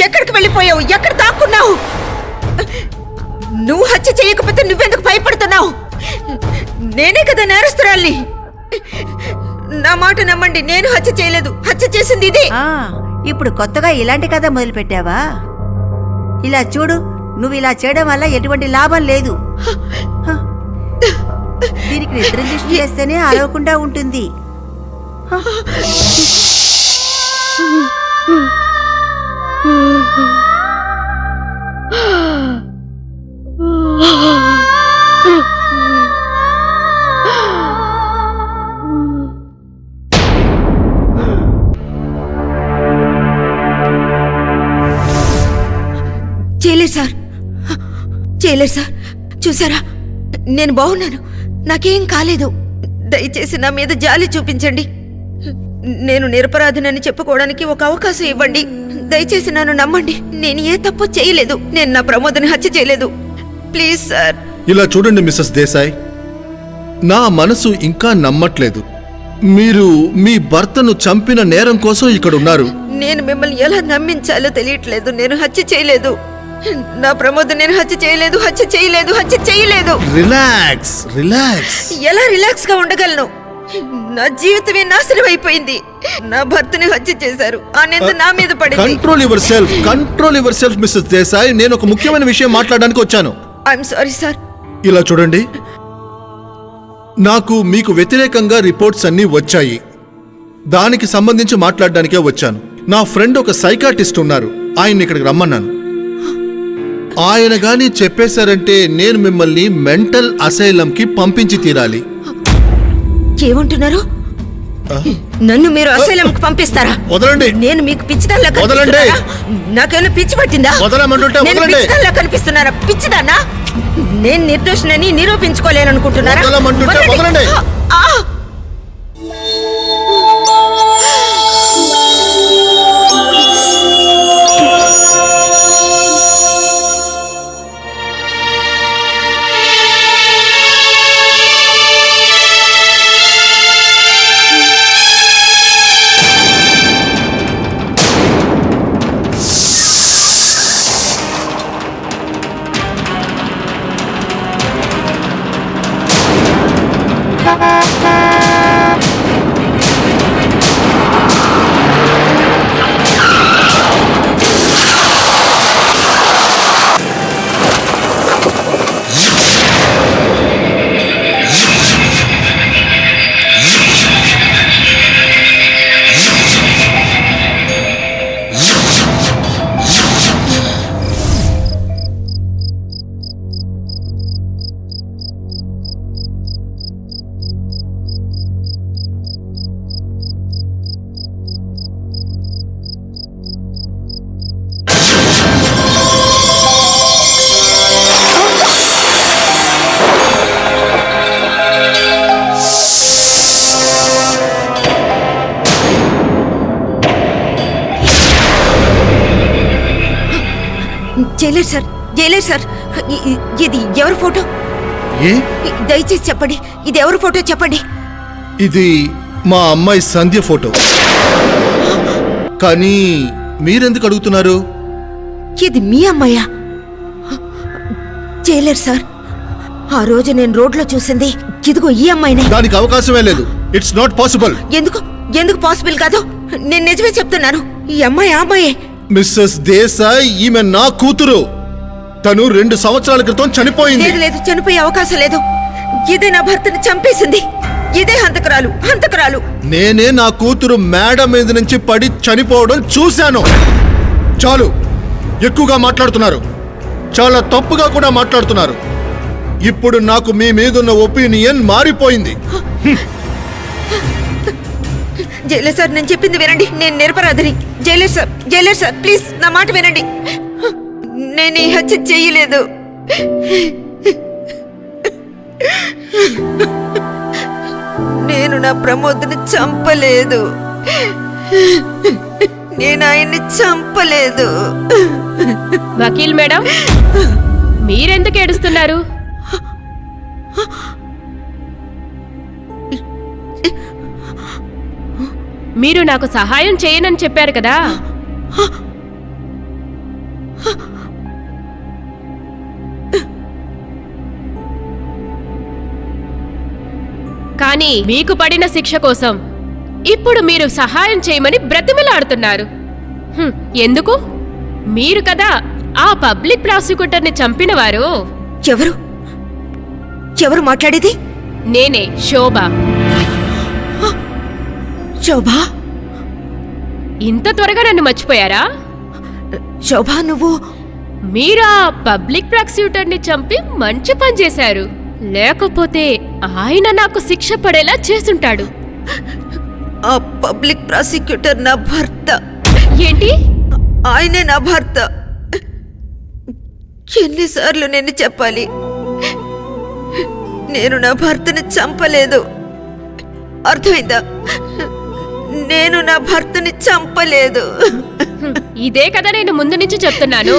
ఎక్కడికి వెళ్ళిపోయావు? ఎక్కడ దాక్కున్నావు? నువ్వు హత్య చేయకపోతే నువ్వెందుకు భయపడుతున్నావు? నేనే కదా నేరస్తురాల్ని. నా మాట నమ్మండి, నేను హత్య చేయలేదు. హత్య చేసింది ఇదే. ఇప్పుడు కొత్తగా ఇలాంటి కథ మొదలు పెట్టావా? ఇలా చూడు, నువ్వు ఇలా చేయడం వల్ల ఎటువంటి లాభం లేదు. దీనికి నిద్ర దృష్టి చేస్తేనే అరవకుండా ఉంటుంది. చేయలేరు సార్. చూసారా, నేను బాగున్నాను. నాకేం కాలేదు. దయచేసి నా మీద జాలి చూపించండి. నేను నిరపరాధినని చెప్పుకోవడానికి ఒక అవకాశం ఇవ్వండి. దయచేసి నన్ను నమ్మండి. నేను ఏ తప్పు చేయలేదు. నేను నా ప్రమోదని హత్య చేయలేదు. Please sir. ఇలా చూడండి మిస్సెస్ దేశాయ్, నా మనసు ఇంకా నమ్మట్లేదు. మీరు మీ భర్తను చంపిన నేరం కోసం ఇక్కడ ఉన్నారు. నేను మిమ్మల్ని ఎలా నమ్మించాలో తెలియట్లేదు. నేను హత్య చేయలేదు. నా ప్రమోద్ నేను హత్య చేయలేదు. హత్య చేయలేదు. హత్య చేయలేదు. Relax relax. ఎలా రిలాక్స్ గా ఉండగలను? నా జీవితమే నాశనం అయిపోయింది. నా భర్తని హత్య చేశారు. ఆ నింద నా మీద పడింది. Control yourself Mrs Desai. నేను ఒక ముఖ్యమైన విషయం మాట్లాడడానికి వచ్చాను. I'm sorry sir. ఇలా చూడండి, నాకు మీకు వ్యతిరేకంగా రిపోర్ట్స్ అన్నీ వచ్చాయి. దానికి సంబంధించి మాట్లాడడానికే వచ్చాను. నా ఫ్రెండ్ ఒక సైకాటిస్ట్ ఉన్నారు. ఆయన్ని ఇక్కడికి రమ్మన్నాను. ఆయన గాని చెప్పేశారంటే నేను మిమ్మల్ని మెంటల్ అసైలంకి పంపించి తీరాలి. ఏమంటున్నారు? నన్ను మీరు అసైలంకి పంపిస్తారా? వదలండి. నేను మీకు పిచ్చిదాల్లా వదలండి. నాకేమైనా పిచ్చి పట్టిందా? వదలమంటుంటే నేను పిచ్చిదాల్లా కనిపిస్తున్నారా? పిచ్చిదానా? నేను నిర్దోషినని నిరూపించుకోలేననుకుంటున్నారా? వదలండి. జైలర్ సార్, జైలర్ సార్, ఇది ఎవరి ఫోటో? ఏ దయచేసి చెప్పండి, ఇది ఎవరి ఫోటో చెప్పండి. ఇది మా అమ్మాయి సంధ్య ఫోటో. కానీ మీరెందుకు అడుగుతున్నారు? ఇది మీ అమ్మాయా? జైలర్ సార్, ఆ రోజు నేను రోడ్లో చూసింది ఇదిగో ఈ అమ్మాయినే. దానికి అవకాశమే లేదు. It's not possible. ఎందుకు పాసిబుల్ కాదు? నేను నిజమే చెప్తున్నాను, ఈ అమ్మాయి ఆ అమ్మాయే. మిస్సెస్ దేశాయ్, ఈమె నా కూతురు. తను 2 సంవత్సరాల క్రితం చనిపోయింది. లేదు, చనిపోయే అవకాశం లేదు. ఇదే నా భర్తని చంపేసింది. ఇదే హంతకురాలు. నేనే నా కూతురు మేడ మీద నుంచి పడి చనిపోవడం చూశాను. చాలు, ఎక్కువగా మాట్లాడుతున్నారు. చాలా తప్పుగా కూడా మాట్లాడుతున్నారు. ఇప్పుడు నాకు మీ మీదున్న ఒపీనియన్ మారిపోయింది. జైలర్ సార్, నేను చెప్పింది వినండి. నేను నిరపరాధిని. జైలర్ సార్ ప్లీజ్ నా మాట వినండి. నేను ఈ హత్య చెయ్యలేదు. నేను నా ప్రమోద్ని చంపలేదు. నేను ఆయన్ని చంపలేదు. వకీల్ మేడం, మీరెందుకు ఏడుస్తున్నారు? మీరు నాకు సహాయం చేయనని చెప్పారు కదా. కానీ మీకు పడిన శిక్ష కోసం ఇప్పుడు మీరు సహాయం చేయమని బ్రతిమిలాడుతున్నారు. ఎందుకు? మీరు కదా ఆ పబ్లిక్ ప్రాసిక్యూటర్ని చంపినవారు. ఎవరు మాట్లాడేది? నేనే, శోభ. శోభా? ఇంత త్వరగా నన్ను మర్చిపోయారా? శోభా, నువ్వు? మీరు ఆ పబ్లిక్ ప్రాసిక్యూటర్ని చంపి మంచి పని చేశారు. లేకపోతే ఆయన నాకు శిక్ష పడేలా చేసుంటాడు. ఆ పబ్లిక్ ప్రాసిక్యూటర్ నా భర్త. ఏంటి? ఆయనే నా భర్త. ఎన్నిసార్లు నేను చెప్పాలి? నేను నా భర్తని చంపలేదు. అర్థమైందా? నేను నా భర్తని చంపలేదు. ఇదే కదా నేను ముందు నుంచి చెప్తున్నాను.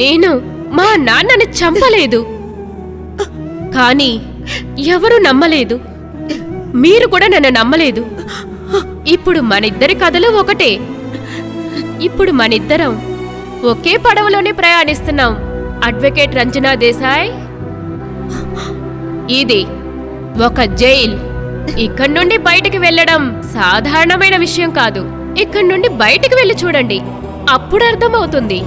నేను మా నాన్నని చంపలేదు. కానీ ఎవరు నమ్మలేదు. మీరు కూడా నన్ను నమ్మలేదు. ఇప్పుడు మనిద్దరి కథలు ఒకటే. ఇప్పుడు మనిద్దరం ఒకే పడవలోనే ప్రయాణిస్తున్నాం. అడ్వకేట్ రంజనా దేశాయ్, ఇది ఒక జైల్. ఇక్కడి నుండి బయటికి వెళ్ళడం సాధారణమైన విషయం కాదు. ఇక్కడి నుండి బయటికి వెళ్ళి చూడండి, అప్పుడు అర్థమవుతుంది.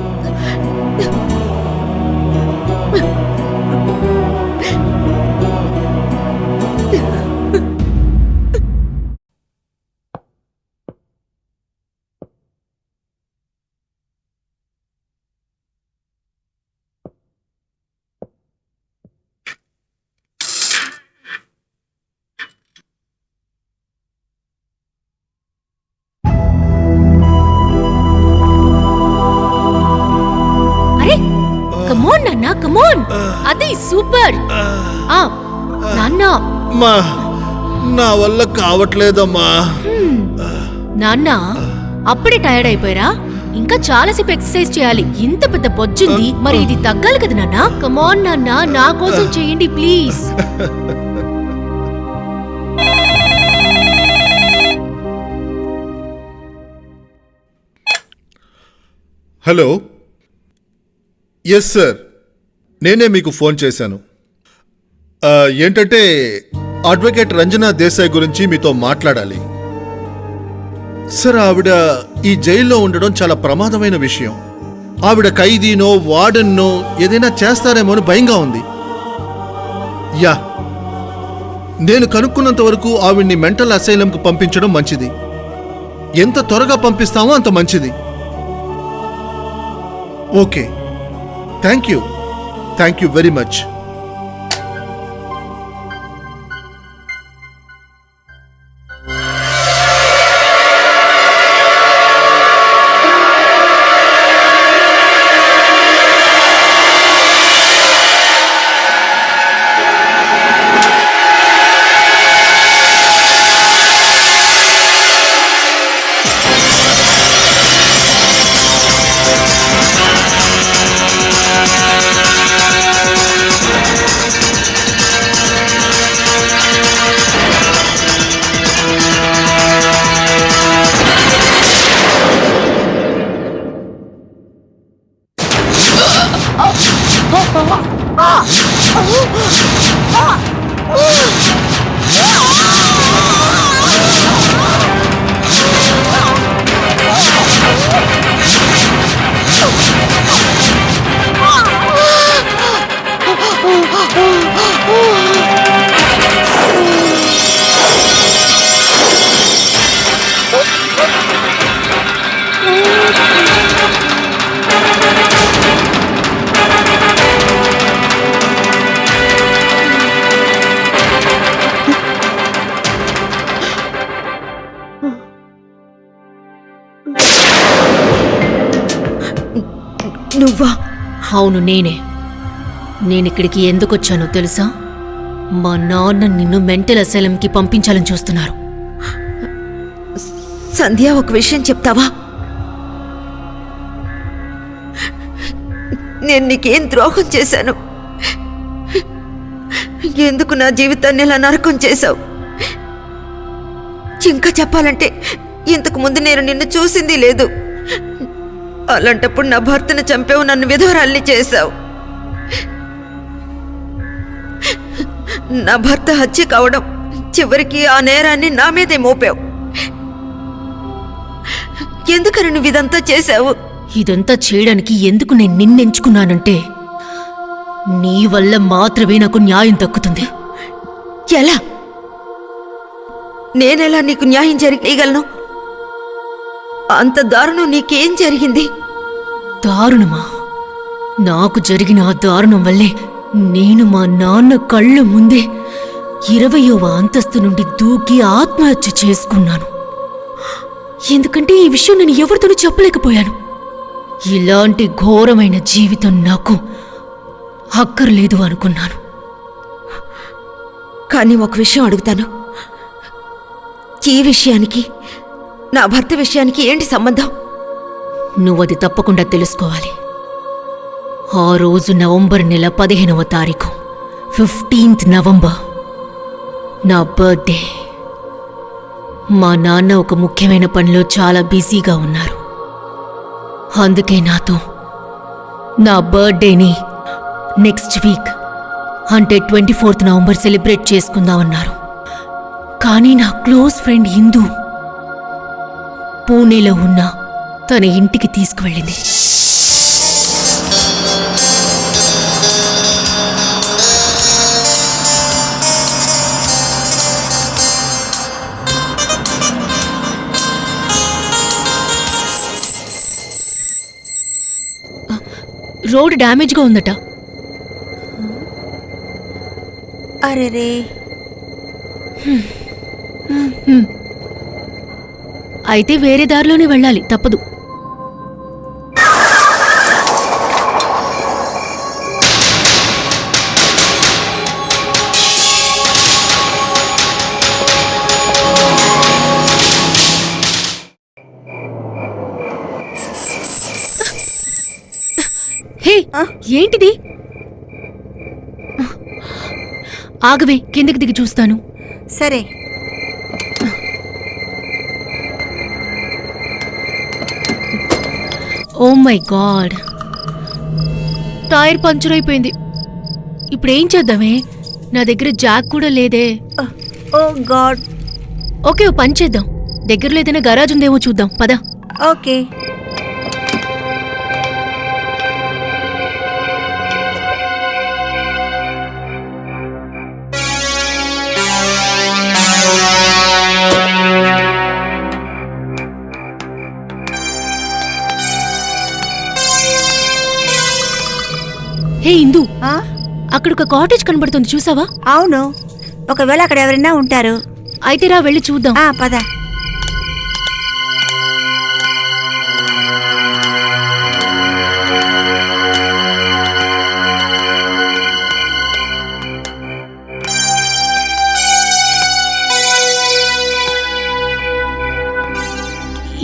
కమోన్ నాన్న, కమోన్. అది సూపర్. నాన్న, నా వల్ల కావట్లేదమ్మా. నాన్న, అప్పుడే టైర్డ్ అయిపోయారా? ఇంకా చాలాసేపు ఎక్సర్సైజ్ చేయాలి. ఇంత పెద్ద బొజ్జుంది, మరి ఇది తగ్గాలి కదా నాన్న. కమోన్ నాన్న, నా కోసం చేయండి ప్లీజ్. హలో. ఎస్ సార్, నేనే మీకు ఫోన్ చేశాను. ఏంటంటే అడ్వకేట్ రంజనా దేశాయ్ గురించి మీతో మాట్లాడాలి. సార్, ఆవిడ ఈ జైల్లో ఉండడం చాలా ప్రమాదమైన విషయం. ఆవిడ ఖైదీనో వార్డెన్నో ఏదైనా చేస్తారేమో అని భయంగా ఉంది. యా, నేను కనుక్కున్నంత వరకు ఆవిడ్ని మెంటల్ అసైలంకు పంపించడం మంచిది. ఎంత త్వరగా పంపిస్తామో అంత మంచిది. Okay, thank you very much. నువ్వా? అవును, నేనిక్కడికి ఎందుకు వచ్చానో తెలుసా? మా నాన్న నిన్ను మెంటల్ అసైలంకి పంపించాలని చూస్తున్నారు. సంధ్య, ఒక విషయం చెప్తావా? నేను నీకేం ద్రోహం చేశాను? ఎందుకు నా జీవితాన్ని ఇలా నరకం చేశావు? ఇంకా చెప్పాలంటే ఇంతకు ముందు నేను నిన్ను చూసింది లేదు. అలాంటప్పుడు నా భర్తను చంపావు, నన్ను విధవరాల్ని చేశావు. నా భర్త హత్య కావడం, చివరికి ఆ నేరాన్ని నా మీదే మోపావు. ఎందుకని నువ్వు ఇదంతా చేశావు? ఇదంతా చేయడానికి ఎందుకు నేను నిన్నెంచుకున్నానంటే, నీ వల్ల మాత్రమే నాకు న్యాయం దక్కుతుంది. ఎలా? నేనెలా నీకు న్యాయం చేయగలను? అంత దారుణం నీకేం జరిగింది? దారుణమా? నాకు జరిగిన ఆ దారుణం వల్లే నేను మా నాన్న కళ్ళు ముందే 20వ అంతస్తు నుండి దూకి ఆత్మహత్య చేసుకున్నాను. ఎందుకంటే ఈ విషయం నేను ఎవరితోనూ చెప్పలేకపోయాను. ఇలాంటి ఘోరమైన జీవితం నాకు అక్కర్లేదు అనుకున్నాను. కానీ ఒక విషయం అడుగుతాను. ఈ విషయానికి నా భర్త విషయానికి ఏంటి సంబంధం? నువ్వది తప్పకుండా తెలుసుకోవాలి. ఆ రోజు నవంబర్ నెల 15వ తారీఖు, 15th నవంబర్, నా బర్త్డే. మా నాన్న ఒక ముఖ్యమైన పనిలో చాలా బిజీగా ఉన్నారు. అందుకే నాతో నా బర్త్డేని నెక్స్ట్ వీక్ అంటే 24th నవంబర్ సెలబ్రేట్ చేసుకుందామన్నారు. కానీ నా క్లోజ్ ఫ్రెండ్ ఇందు పూణేలో ఉన్న తన ఇంటికి తీసుకువెళ్ళింది. రోడ్ డ్యామేజ్గా ఉందట. అరెరే, అయితే వేరే దారిలోనే వెళ్ళాలి, తప్పదు. హే, ఏంటిది? ఆగవే, కిందకి దిగి చూస్తాను. సరే. Oh my god, tyre puncture అయిపోయింది. ఇప్పుడేం చేద్దామే? నా దగ్గర జాక్ కూడా లేదే. ఓ గాడ్. ఓకే, ఓ పని చేద్దాం. దగ్గరలో ఏదైనా గరాజ్ ఉందేమో చూద్దాం, పద. ఓకే. హే ఇందు, అక్కడ ఒక కాటేజ్ కనబడుతుంది, చూసావా? అవును, ఒకవేళ అక్కడ ఎవరైనా ఉంటారు. అయితే రా, వెళ్ళి చూద్దాం. పద.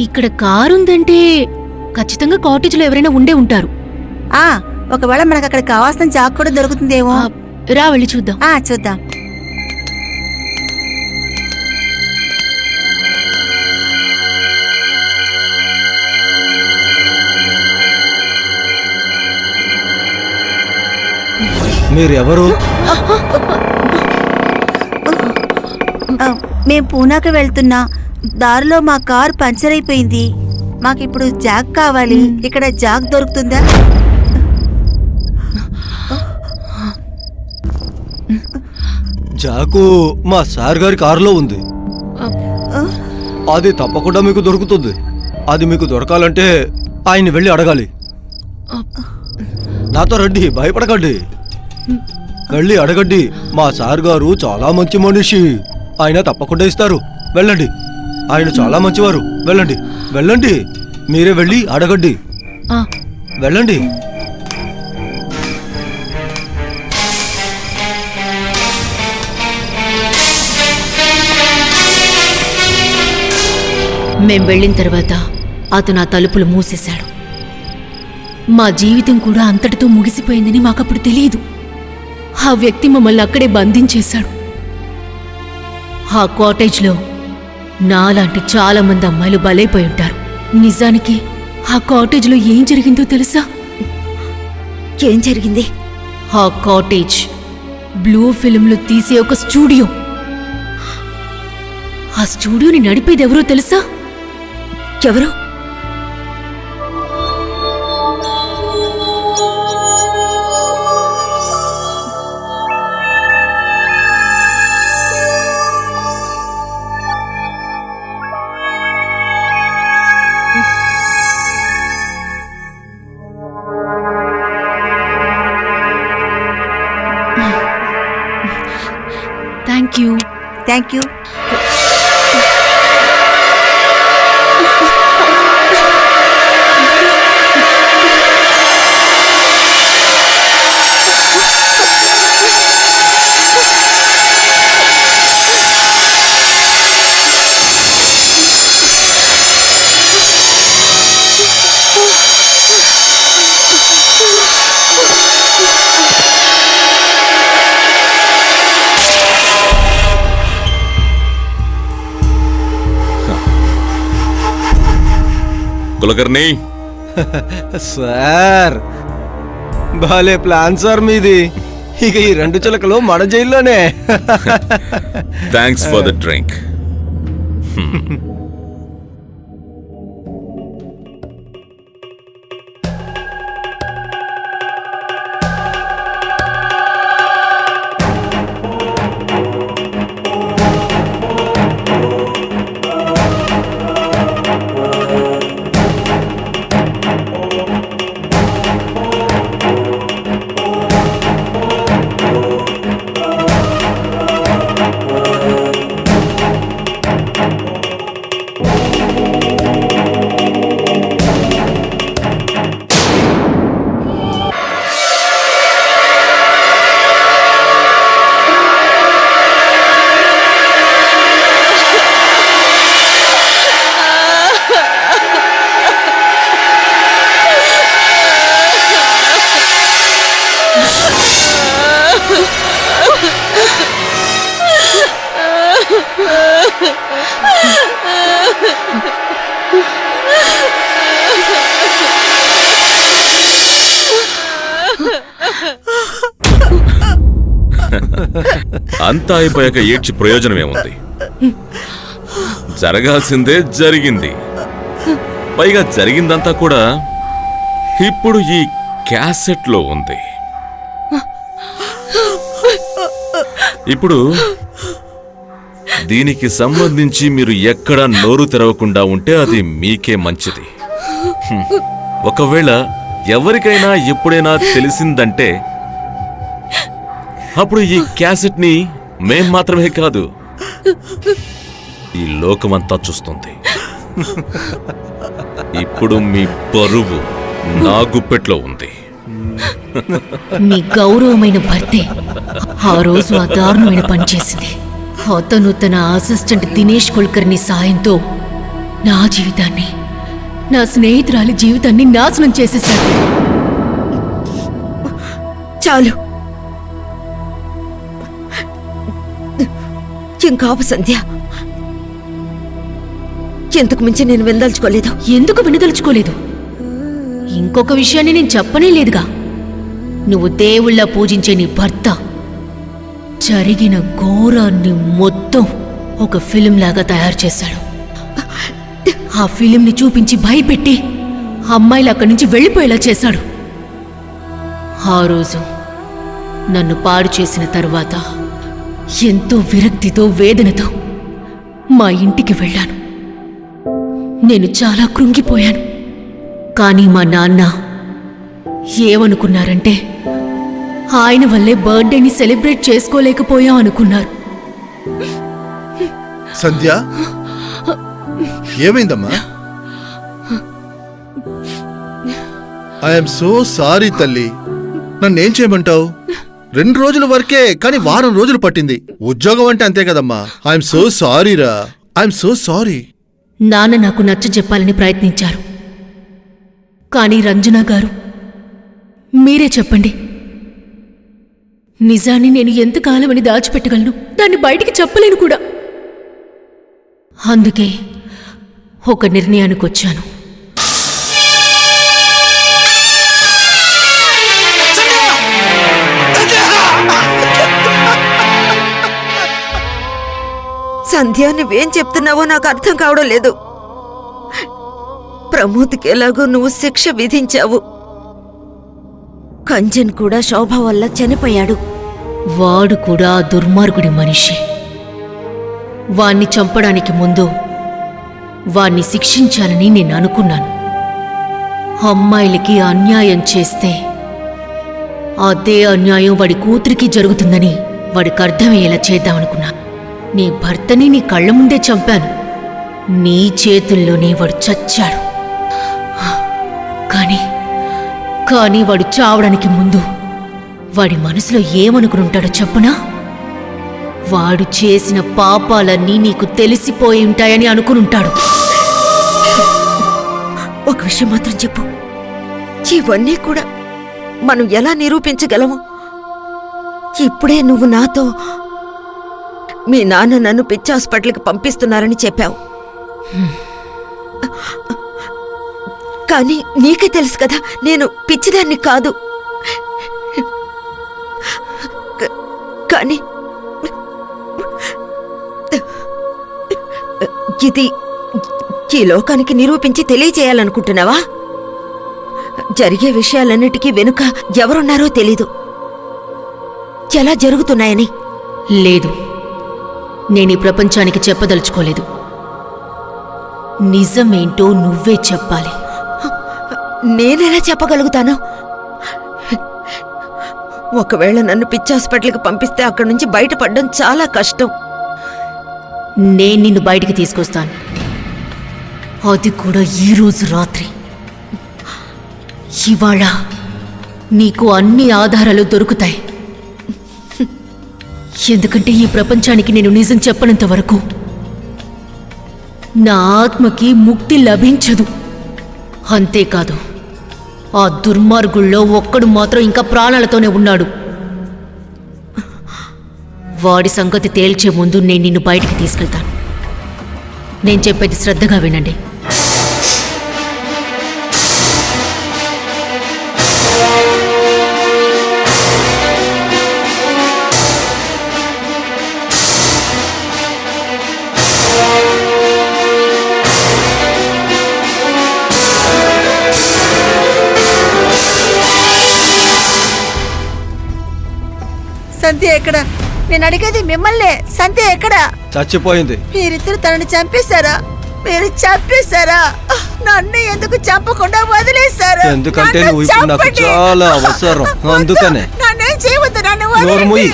ఇక్కడ కారుందంటే ఖచ్చితంగా కాటేజ్లో ఎవరైనా ఉండే ఉంటారు. ఒకవేళ మనకు అక్కడ కావాల్సిన జాక్ కూడా దొరుకుతుందేమో. రా, వెళ్ళి చూద్దాం. చూద్దాం. మీరెవరు? మేం పూనాకి వెళ్తున్నా దారిలో మా కార్ పంచర్ అయిపోయింది. మాకిప్పుడు జాక్ కావాలి. ఇక్కడ జాక్ దొరుకుతుందా? జాకు మా సార్ గారి కారులో ఉంది. అది తప్పకుండా మీకు దొరుకుతుంది. అది మీకు దొరకాలంటే ఆయన్ని వెళ్ళి అడగాలి. నాతో రండి, భయపడకండి. వెళ్ళి అడగండి. మా సార్ గారు చాలా మంచి మనిషి. ఆయన తప్పకుండా ఇస్తారు. వెళ్ళండి, ఆయన చాలా మంచివారు. వెళ్ళండి, వెళ్ళండి. మీరే వెళ్ళి అడగండి. వెళ్ళండి. మేం వెళ్ళిన తర్వాత అతను ఆ తలుపులు మూసేశాడు. మా జీవితం కూడా అంతటితో ముగిసిపోయిందని మాకప్పుడు తెలియదు. ఆ వ్యక్తి మమ్మల్ని అక్కడే బంధించేశాడు. ఆ కాటేజ్లో నాలాంటి చాలా మంది అమ్మాయిలు బలైపోయి ఉంటారు. నిజానికి ఆ కాటేజ్లో ఏం జరిగిందో తెలుసా? ఏం జరిగింది? ఆ కాటేజ్ బ్లూ ఫిల్మ్లు తీసే ఒక స్టూడియో. ఆ స్టూడియోని నడిపేది ఎవరో తెలుసా? ఎవరు? Thank you. Thank you. Kulkarni sir, భలే ప్లాన్ సార్ మీది. ఇక ఈ 2 చిలకలు మన జైల్లోనే. Thanks for the drink. అంతా అయిపోయాక ఏడ్చి ప్రయోజనమేముంది? జరగాల్సిందే జరిగింది. పైగా జరిగిందంతా కూడా ఇప్పుడు ఈ క్యాసెట్లో ఉంది. ఇప్పుడు దీనికి సంబంధించి మీరు ఎక్కడా నోరు తెరవకుండా ఉంటే అది మీకే మంచిది. ఒకవేళ ఎవరికైనా ఎప్పుడైనా తెలిసిందంటే అప్పుడు ఈ క్యాసెట్ ని మేం మాత్రమే కాదు, ఈ లోకమంతా చూస్తుంది. ఇప్పుడు మీ పరువు నా గుప్పెట్లో ఉంది. మీ గౌరవమైన భర్తే ఆ రోజు ఆ దారుణమైన పని చేసింది. అతను తన అసిస్టెంట్ దినేష్ కుల్కర్ని సాయంతో నా జీవితాన్ని, నా స్నేహితురాలి జీవితాన్ని నాశనం చేసేశాడు. చాలు, ఇంకాపు సంధ్య. ఎందుకు మించి నేను వినదలుచుకోలేదు. ఎందుకు వినదలుచుకోలేదు? ఇంకొక విషయాన్ని నేను చెప్పనే లేదుగా. నువ్వు దేవుళ్ళ పూజించే నీ భర్త జరిగిన ఘోరాన్ని మొత్తం ఒక ఫిలిం లాగా తయారు చేశాడు. ఆ ఫిలింని చూపించి భయపెట్టి అమ్మాయిలు అక్కడి నుంచి వెళ్ళిపోయేలా చేశాడు. ఆ రోజు నన్ను పాడు చేసిన తర్వాత ఎంతో విరక్తితో వేదనతో మా ఇంటికి వెళ్ళాను. నేను చాలా కృంగిపోయాను. కానీ మా నాన్న ఏమనుకున్నారంటే ఆయన వల్లే బర్త్డేని సెలబ్రేట్ చేసుకోలేకపోయాం అనుకున్నారు. సంధ్య, ఏమైందమ్మా? ఐఎమ్ సో సారీ తల్లి. నన్నేం చేయమంటావు? 2 రోజుల వరకే, కానీ వారం రోజులు పట్టింది. ఉద్యోగం అంటే అంతే కదమ్మా. ఐఎమ్ సో సారీరా. I'm so sorry. నాన్న నాకు నచ్చ చెప్పాలని ప్రయత్నించారు. కానీ రంజన గారు, మీరే చెప్పండి, నిజాన్ని నేను ఎంతకాలమని దాచిపెట్టగలను? దాన్ని బయటికి చెప్పలేను కూడా. అందుకే ఒక నిర్ణయానికి వచ్చాను. సంధ్య, నువ్వేం చెప్తున్నావో నాకు అర్థం కావడం లేదు. ప్రమోద్కి ఎలాగో నువ్వు శిక్ష విధించావు. కంజన్ కూడా శోభ వల్ల చనిపోయాడు. వాడు కూడా ఆ దుర్మార్గుడి మనిషి. వాణ్ణి చంపడానికి ముందు వాణ్ణి శిక్షించాలని నేను అనుకున్నాను. అమ్మాయిలకి అన్యాయం చేస్తే అదే అన్యాయం వాడి కూతురికి జరుగుతుందని వాడికి అర్థమయ్యేలా చేద్దామనుకున్నాను. నీ భర్తని నీ కళ్ళ ముందే చంపాను. నీ చేతుల్లోనే వాడు చచ్చాడు. కానీ వాడు చావడానికి ముందు వాడి మనసులో ఏమనుకునుంటాడో చెప్పునా? వాడు చేసిన పాపాలన్నీ నీకు తెలిసిపోయి ఉంటాయని అనుకునుంటాడు. ఒక విషయం మాత్రం చెప్పు, ఇవన్నీ కూడా మనం ఎలా నిరూపించగలము? ఇప్పుడే నువ్వు నాతో మీ నాన్న నన్ను పిచ్చి హాస్పిటల్కి పంపిస్తున్నారని చెప్పావు. కానీ నీకే తెలుసు కదా, నేను పిచ్చిదాన్ని కాదు. కానీ ఇది ఈ లోకానికి నిరూపించి తెలియజేయాలనుకుంటున్నావా? జరిగే విషయాలన్నిటికీ వెనుక ఎవరున్నారో తెలీదు. ఎలా జరుగుతున్నాయని. లేదు, నేను ఈ ప్రపంచానికి చెప్పదలుచుకోలేదు. నిజమేంటో నువ్వే చెప్పాలి. నేనెలా చెప్పగలుగుతాను? ఒకవేళ నన్ను పిచ్చి హాస్పిటల్కి పంపిస్తే అక్కడి నుంచి బయటపడడం చాలా కష్టం. నేను నిన్ను బయటికి తీసుకొస్తాను, అది కూడా ఈరోజు రాత్రి. ఇవాళ నీకు అన్ని ఆధారాలు దొరుకుతాయి. ఎందుకంటే ఈ ప్రపంచానికి నేను నిజం చెప్పనంత వరకు నా ఆత్మకి ముక్తి లభించదు. అంతేకాదు, ఆ దుర్మార్గుల్లో ఒక్కడు మాత్రం ఇంకా ప్రాణాలతోనే ఉన్నాడు. వాడి సంగతి తేల్చే ముందు నేను నిన్ను బయటికి తీసుకెళ్తాను. నేను చెప్పేది శ్రద్ధగా వినండి. సంధ్య ఎక్కడ? నేను అడిగేది మిమ్మల్నే. సంధ్య ఎక్కడ? చచ్చిపోయింది. మీరిద్దరు తనని చంపేశారా? మీరు చంపేశారా? నన్ను ఎందుకు చంపకుండా వదిలేశారు? ఎందుకంటే నువ్వు ఇప్పుడు నాకు చాలా అవసరం. అందుకనే నన్నేం చేయవద్దు, నన్ను నోరు మూయి.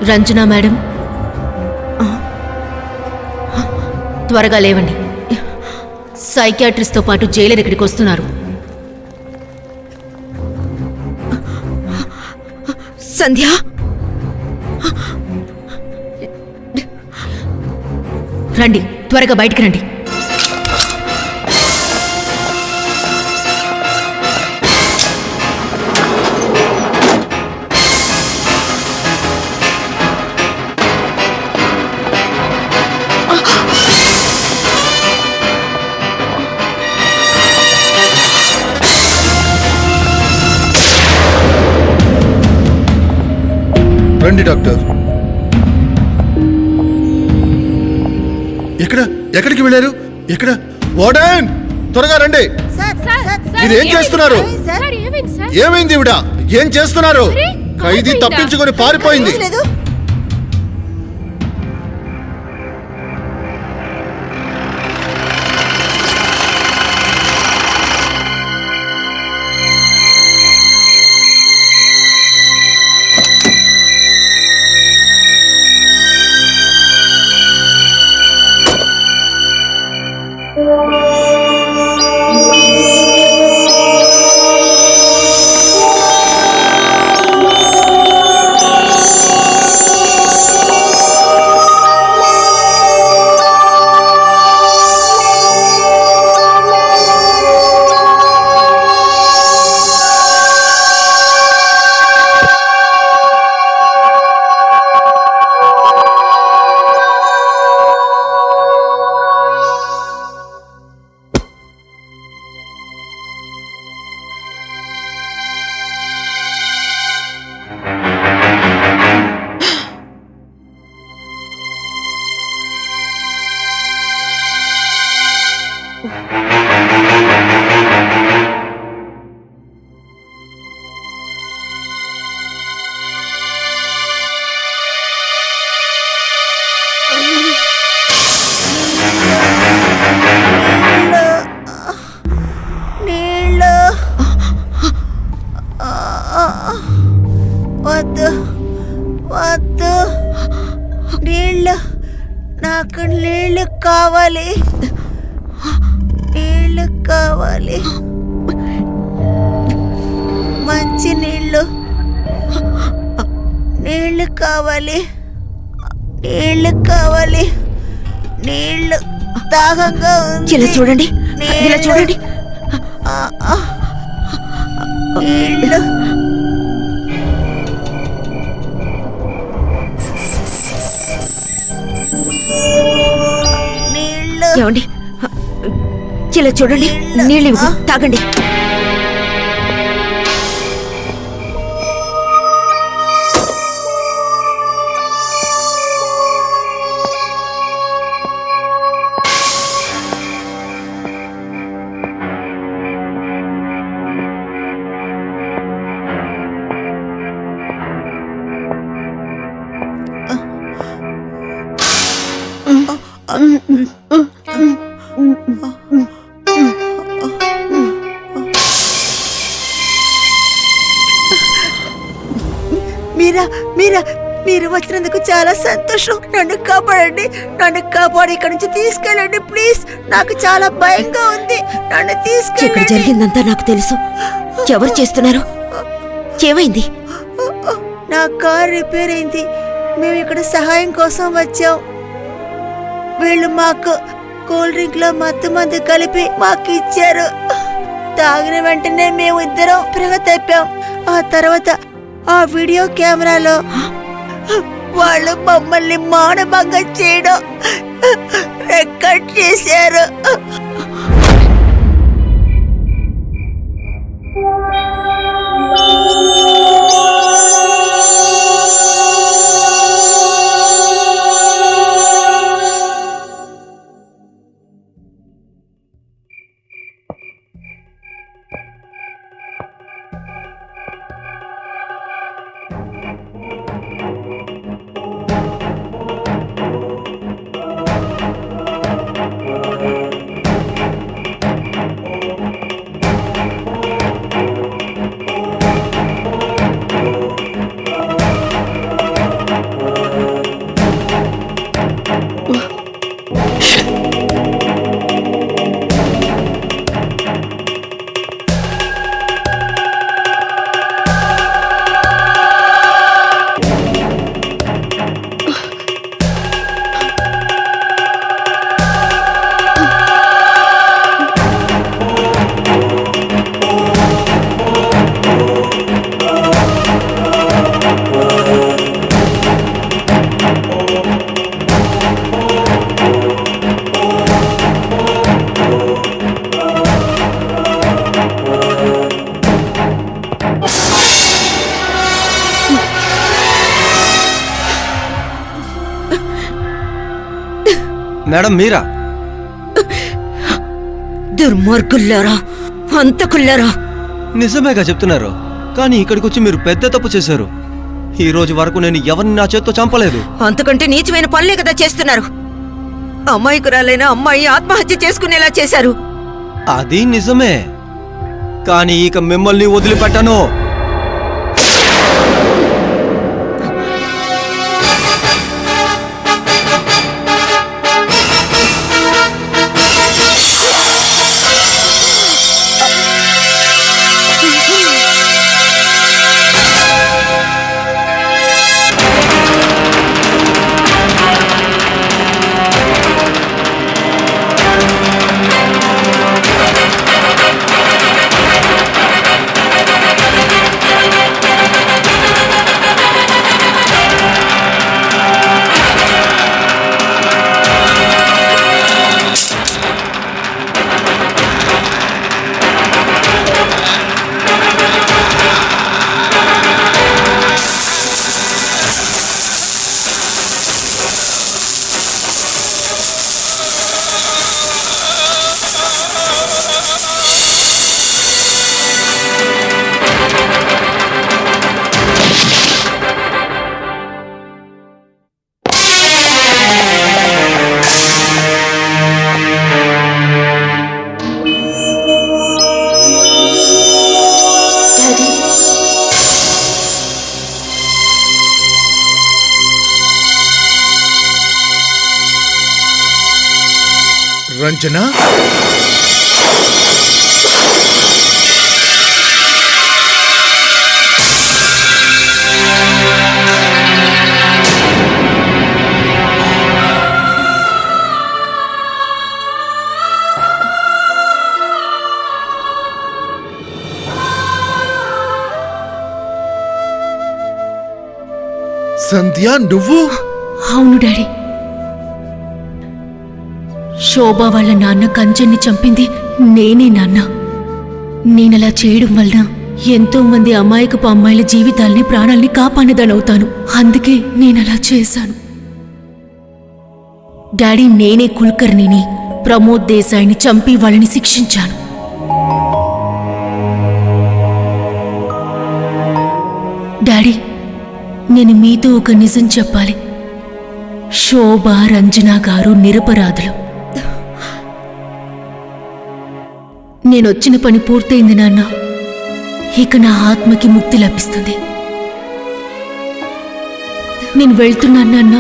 రంజనా మేడం, త్వరగా లేవండి. సైకియాట్రిస్ట్తో పాటు జైలర్ ఇక్కడికి వస్తున్నారు. సంధ్య, రండి, త్వరగా బయటికి రండి. రండి డాక్టర్. ఎక్కడికి వెళ్ళారు? ఇక్కడ వార్డెన్, త్వరగా రండి. మీరేం చేస్తున్నారు? ఏమైంది ఇవిడ? ఏం చేస్తున్నారు? ఖైదీ తప్పించుకొని పారిపోయింది. వద్దు వద్దు, నీళ్ళు, నాకు నీళ్ళు కావాలి, నీళ్ళు కావాలి, మంచి నీళ్ళు, నీళ్ళు కావాలి, నీళ్ళు కావాలి, నీళ్ళు దాహంగా ఉంది. ఇలా చూడండి, ఇలా చూడండి. నీళ్ళు ఏమండి, ఇలా చూడండి, నీళ్ళు ఇవ్వు, తాగండి. మీరు వచ్చినందుకు చాలా సంతోషం. నన్ను కాపాడండి, నన్ను కాపాడి ఇక్కడి నుంచి తీసుకెళ్ళండి ప్లీజ్. నాకు చాలా భయంగా ఉంది, నన్ను తీసుకెళ్ళండి. ఇక్కడ జరిగిందంతా నాకు తెలుసు. ఎవరు చేస్తున్నారు? ఏమైంది? నా కార్ రిపేర్ అయింది, మేము ఇక్కడ సహాయం కోసం వచ్చాం. వీళ్ళు మాకు కూల్ డ్రింక్ లో మత్తు మందు కలిపి మాకు ఇచ్చారు. తాగిన వెంటనే మేము ఇద్దరం ప్రేమ తప్పాం. ఆ తర్వాత ఆ వీడియో కెమెరాలో వాళ్ళు మమ్మల్ని మానభంగం చేయడం రికార్డ్ చేశారు. మేడం మీరా? దుర్మార్గుల్లారా, హంతకుల్లారా! నిజమేగా చెప్తున్నారు, కానీ ఇక్కడికి వచ్చి మీరు పెద్ద తప్పు చేశారు. ఈ రోజు వరకు నేను ఎవరిని నా చేత్తో చంపలేదు. అంతకంటే నీచమైన పనులే కదా చేస్తున్నారు. అమాయకురాలైన అమ్మాయి ఆత్మహత్య చేసుకునేలా చేశారు. అది నిజమే, కానీ ఇక మిమ్మల్ని వదిలిపెట్టను. రంజన, సంధ్య నువ్వు? అవును డాడీ. శోభా వాళ్ళ నాన్న కంచన్ని చంపింది నేనే నాన్న. నేనలా చేయడం వలన ఎంతో మంది అమాయకపు అమ్మాయిల జీవితాల్ని ప్రాణాల్ని కాపాడదనవుతాను. అందుకే నేనలా చేశాను. డాడీ, నేనే కుల్కర్ణిని, ప్రమోద్ దేశాయిని చంపి వాళ్ళని శిక్షించాను. డాడీ, నేను మీతో ఒక నిజం చెప్పాలి. శోభ, రంజన గారు నిరపరాధులు. నేనొచ్చిన పని పూర్తయింది నాన్న. ఇక నా ఆత్మకి ముక్తి లభిస్తుంది. నేను వెళ్తున్నాను నాన్న.